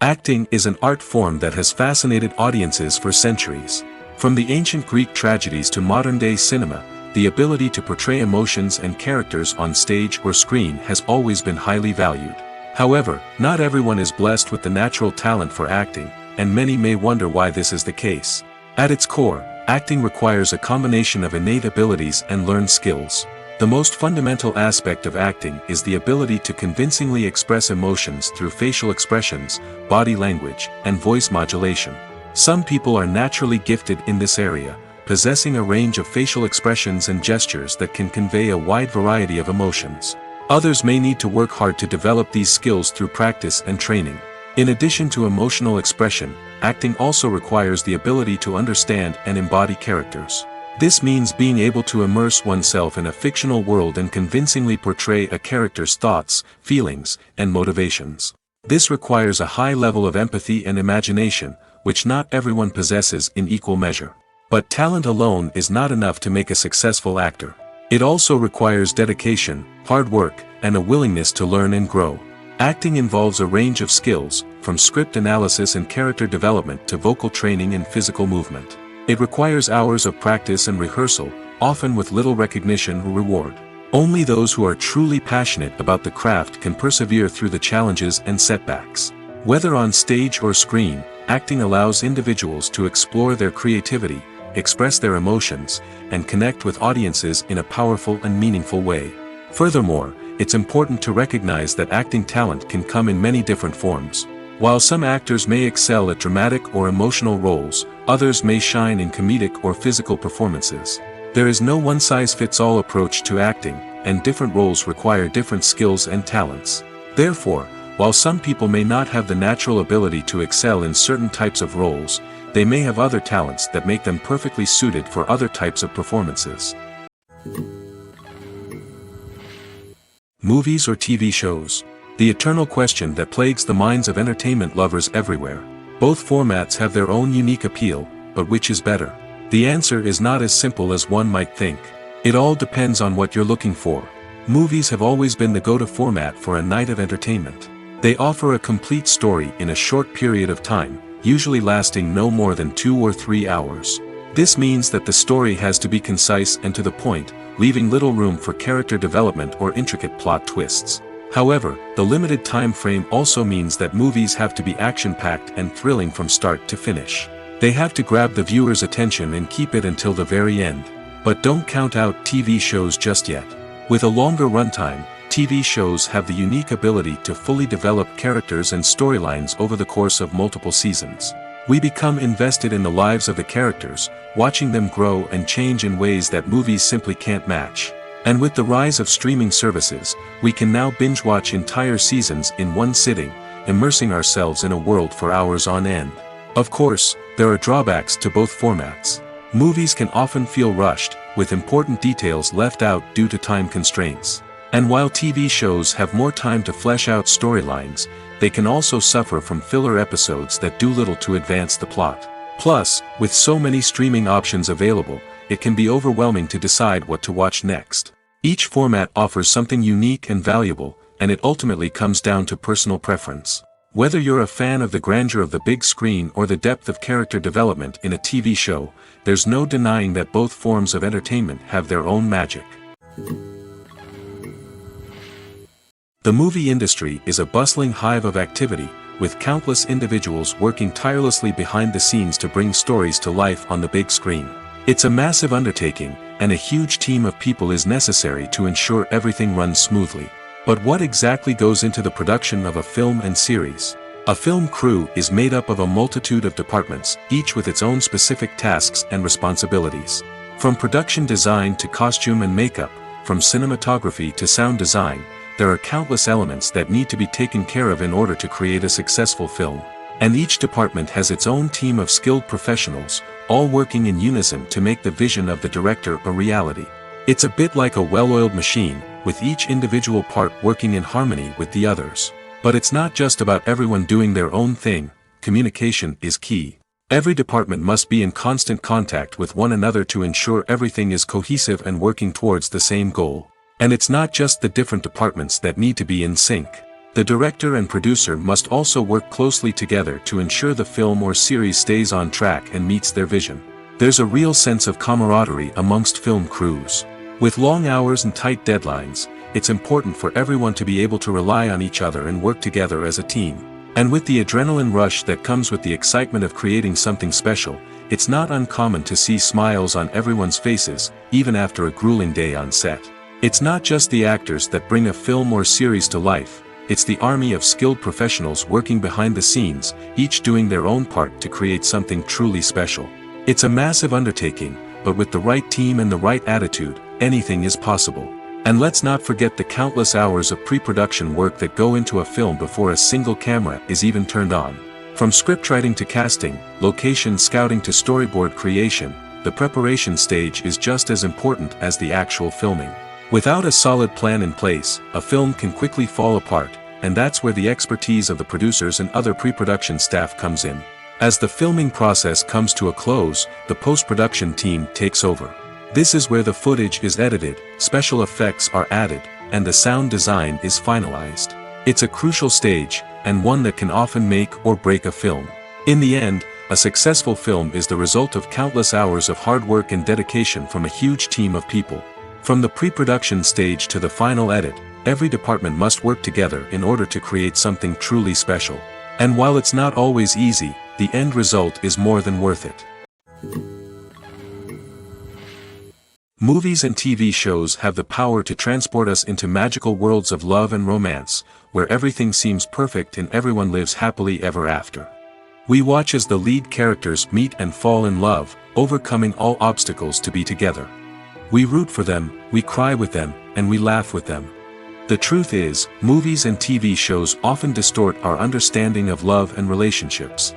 Acting is an art form that has fascinated audiences for centuries. From the ancient Greek tragedies to modern-day cinema, the ability to portray emotions and characters on stage or screen has always been highly valued. However, not everyone is blessed with the natural talent for acting, and many may wonder why this is the case. At its core, acting requires a combination of innate abilities and learned skills. The most fundamental aspect of acting is the ability to convincingly express emotions through facial expressions, body language, and voice modulation. Some people are naturally gifted in this area, possessing a range of facial expressions and gestures that can convey a wide variety of emotions. Others may need to work hard to develop these skills through practice and training. In addition to emotional expression, acting also requires the ability to understand and embody characters. This means being able to immerse oneself in a fictional world and convincingly portray a character's thoughts, feelings, and motivations. This requires a high level of empathy and imagination, which not everyone possesses in equal measure. But talent alone is not enough to make a successful actor. It also requires dedication, hard work, and a willingness to learn and grow. Acting involves a range of skills, from script analysis and character development to vocal training and physical movement. It requires hours of practice and rehearsal, often with little recognition or reward. Only those who are truly passionate about the craft can persevere through the challenges and setbacks. Whether on stage or screen, acting allows individuals to explore their creativity, express their emotions, and connect with audiences in a powerful and meaningful way. Furthermore, it's important to recognize that acting talent can come in many different forms. While some actors may excel at dramatic or emotional roles, others may shine in comedic or physical performances. There is no one-size-fits-all approach to acting, and different roles require different skills and talents. Therefore, while some people may not have the natural ability to excel in certain types of roles, they may have other talents that make them perfectly suited for other types of performances. Movies or TV shows? The eternal question that plagues the minds of entertainment lovers everywhere. Both formats have their own unique appeal, but which is better? The answer is not as simple as one might think. It all depends on what you're looking for. Movies have always been the go-to format for a night of entertainment. They offer a complete story in a short period of time, usually lasting no more than 2 or 3 hours. This means that the story has to be concise and to the point, leaving little room for character development or intricate plot twists. However, the limited time frame also means that movies have to be action-packed and thrilling from start to finish. They have to grab the viewer's attention and keep it until the very end. But don't count out TV shows just yet. With a longer runtime, TV shows have the unique ability to fully develop characters and storylines over the course of multiple seasons. We become invested in the lives of the characters, watching them grow and change in ways that movies simply can't match. And with the rise of streaming services, we can now binge-watch entire seasons in one sitting, immersing ourselves in a world for hours on end. Of course, there are drawbacks to both formats. Movies can often feel rushed, with important details left out due to time constraints. And while TV shows have more time to flesh out storylines, they can also suffer from filler episodes that do little to advance the plot. Plus, with so many streaming options available, it can be overwhelming to decide what to watch next. Each format offers something unique and valuable, and it ultimately comes down to personal preference. Whether you're a fan of the grandeur of the big screen or the depth of character development in a TV show, there's no denying that both forms of entertainment have their own magic. The movie industry is a bustling hive of activity, with countless individuals working tirelessly behind the scenes to bring stories to life on the big screen. It's a massive undertaking, and a huge team of people is necessary to ensure everything runs smoothly. But what exactly goes into the production of a film and series? A film crew is made up of a multitude of departments, each with its own specific tasks and responsibilities. From production design to costume and makeup, from cinematography to sound design, there are countless elements that need to be taken care of in order to create a successful film. And each department has its own team of skilled professionals, all working in unison to make the vision of the director a reality. It's a bit like a well-oiled machine, with each individual part working in harmony with the others. But it's not just about everyone doing their own thing. Communication is key. Every department must be in constant contact with one another to ensure everything is cohesive and working towards the same goal. And it's not just the different departments that need to be in sync. The director and producer must also work closely together to ensure the film or series stays on track and meets their vision. There's a real sense of camaraderie amongst film crews. With long hours and tight deadlines, it's important for everyone to be able to rely on each other and work together as a team. And with the adrenaline rush that comes with the excitement of creating something special, it's not uncommon to see smiles on everyone's faces, even after a grueling day on set. It's not just the actors that bring a film or series to life, it's the army of skilled professionals working behind the scenes, each doing their own part to create something truly special. It's a massive undertaking, but with the right team and the right attitude, anything is possible. And let's not forget the countless hours of pre-production work that go into a film before a single camera is even turned on. From scriptwriting to casting, location scouting to storyboard creation, the preparation stage is just as important as the actual filming. Without a solid plan in place, a film can quickly fall apart, and that's where the expertise of the producers and other pre-production staff comes in. As the filming process comes to a close, the post-production team takes over. This is where the footage is edited, special effects are added, and the sound design is finalized. It's a crucial stage, and one that can often make or break a film. In the end, a successful film is the result of countless hours of hard work and dedication from a huge team of people. From the pre-production stage to the final edit, every department must work together in order to create something truly special. And while it's not always easy, the end result is more than worth it. Movies and TV shows have the power to transport us into magical worlds of love and romance, where everything seems perfect and everyone lives happily ever after. We watch as the lead characters meet and fall in love, overcoming all obstacles to be together. We root for them, we cry with them, and we laugh with them. The truth is, movies and TV shows often distort our understanding of love and relationships.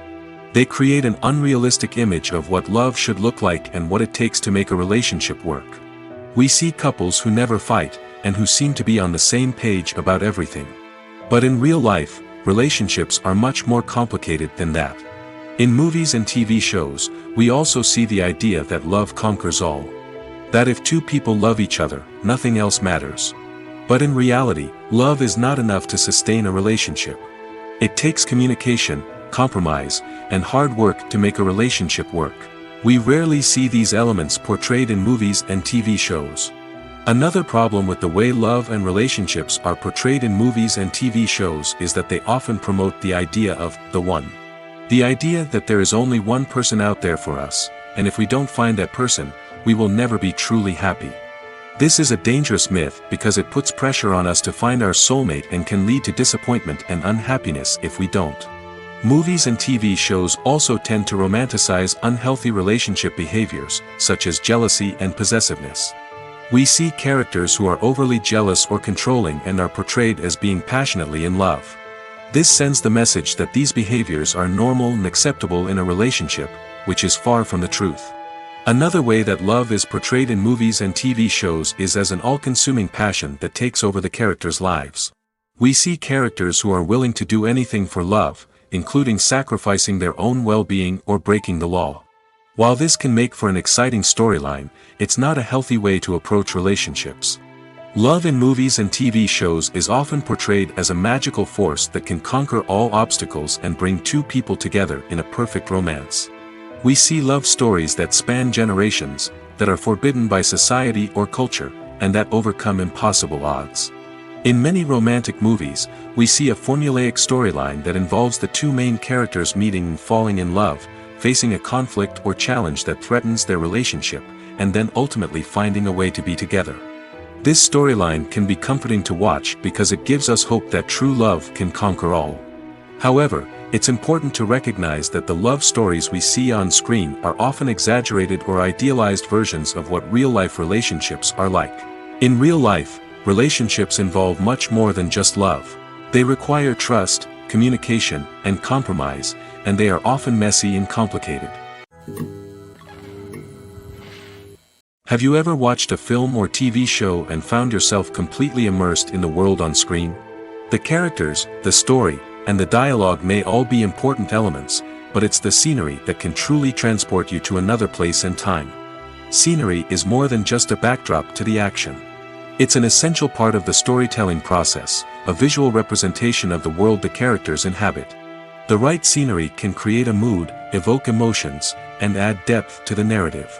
They create an unrealistic image of what love should look like and what it takes to make a relationship work. We see couples who never fight, and who seem to be on the same page about everything. But in real life, relationships are much more complicated than that. In movies and TV shows, we also see the idea that love conquers all. That if two people love each other, nothing else matters. But in reality, love is not enough to sustain a relationship. It takes communication, compromise, and hard work to make a relationship work. We rarely see these elements portrayed in movies and TV shows. Another problem with the way love and relationships are portrayed in movies and TV shows is that they often promote the idea of the one. The idea that there is only one person out there for us, and if we don't find that person, we will never be truly happy. This is a dangerous myth because it puts pressure on us to find our soulmate and can lead to disappointment and unhappiness if we don't. Movies and TV shows also tend to romanticize unhealthy relationship behaviors, such as jealousy and possessiveness. We see characters who are overly jealous or controlling and are portrayed as being passionately in love. This sends the message that these behaviors are normal and acceptable in a relationship, which is far from the truth. Another way that love is portrayed in movies and TV shows is as an all-consuming passion that takes over the characters' lives. We see characters who are willing to do anything for love, including sacrificing their own well-being or breaking the law. While this can make for an exciting storyline, it's not a healthy way to approach relationships. Love in movies and TV shows is often portrayed as a magical force that can conquer all obstacles and bring two people together in a perfect romance. We see love stories that span generations, that are forbidden by society or culture, and that overcome impossible odds. In many romantic movies, we see a formulaic storyline that involves the two main characters meeting and falling in love, facing a conflict or challenge that threatens their relationship, and then ultimately finding a way to be together. This storyline can be comforting to watch because it gives us hope that true love can conquer all. However, it's important to recognize that the love stories we see on screen are often exaggerated or idealized versions of what real-life relationships are like. In real life, relationships involve much more than just love. They require trust, communication, and compromise, and they are often messy and complicated. Have you ever watched a film or TV show and found yourself completely immersed in the world on screen? The characters, the story, and the dialogue may all be important elements, but it's the scenery that can truly transport you to another place and time. Scenery is more than just a backdrop to the action. It's an essential part of the storytelling process, a visual representation of the world the characters inhabit. The right scenery can create a mood, evoke emotions, and add depth to the narrative.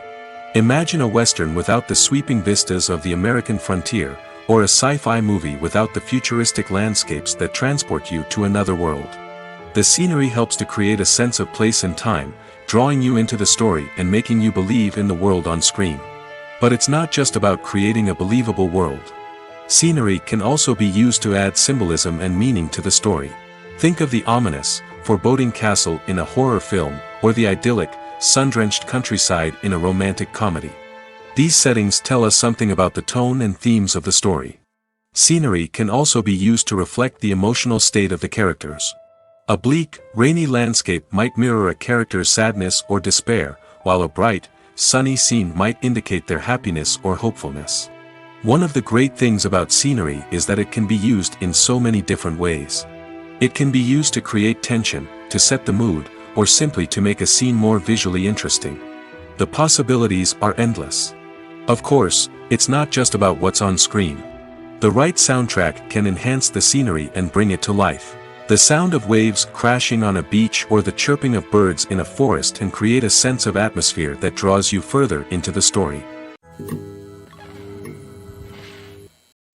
Imagine a Western without the sweeping vistas of the American frontier, or a sci-fi movie without the futuristic landscapes that transport you to another world. The scenery helps to create a sense of place and time, drawing you into the story and making you believe in the world on screen. But it's not just about creating a believable world. Scenery can also be used to add symbolism and meaning to the story. Think of the ominous, foreboding castle in a horror film, or the idyllic, sun-drenched countryside in a romantic comedy. These settings tell us something about the tone and themes of the story. Scenery can also be used to reflect the emotional state of the characters. A bleak, rainy landscape might mirror a character's sadness or despair, while a bright, sunny scene might indicate their happiness or hopefulness. One of the great things about scenery is that it can be used in so many different ways. It can be used to create tension, to set the mood, or simply to make a scene more visually interesting. The possibilities are endless. Of course, it's not just about what's on screen. The right soundtrack can enhance the scenery and bring it to life. The sound of waves crashing on a beach or the chirping of birds in a forest can create a sense of atmosphere that draws you further into the story.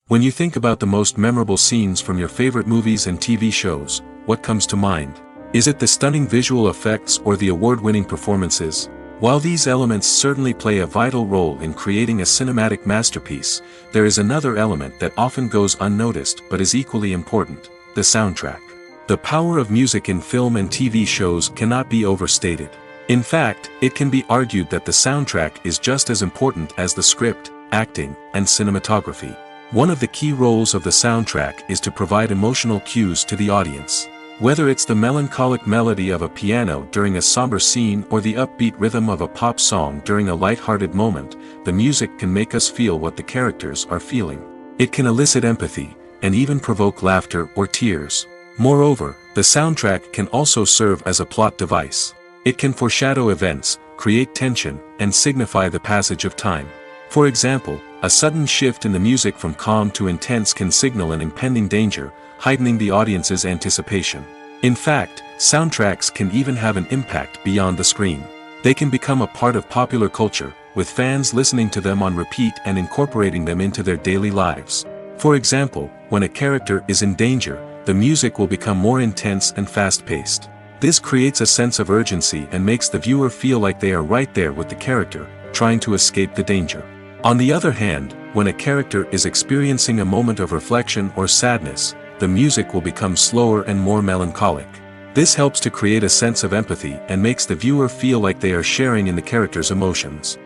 When you think about the most memorable scenes from your favorite movies and TV shows, what comes to mind? Is it the stunning visual effects or the award-winning performances? While these elements certainly play a vital role in creating a cinematic masterpiece, there is another element that often goes unnoticed but is equally important: the soundtrack. The power of music in film and TV shows cannot be overstated. In fact, it can be argued that the soundtrack is just as important as the script, acting, and cinematography. One of the key roles of the soundtrack is to provide emotional cues to the audience. Whether it's the melancholic melody of a piano during a somber scene or the upbeat rhythm of a pop song during a light-hearted moment, the music can make us feel what the characters are feeling. It can elicit empathy, and even provoke laughter or tears. Moreover, the soundtrack can also serve as a plot device. It can foreshadow events, create tension, and signify the passage of time. For example, a sudden shift in the music from calm to intense can signal an impending danger, heightening the audience's anticipation. In fact, soundtracks can even have an impact beyond the screen. They can become a part of popular culture, with fans listening to them on repeat and incorporating them into their daily lives. For example, when a character is in danger, the music will become more intense and fast-paced. This creates a sense of urgency and makes the viewer feel like they are right there with the character, trying to escape the danger. On the other hand, when a character is experiencing a moment of reflection or sadness, the music will become slower and more melancholic. This helps to create a sense of empathy and makes the viewer feel like they are sharing in the character's emotions.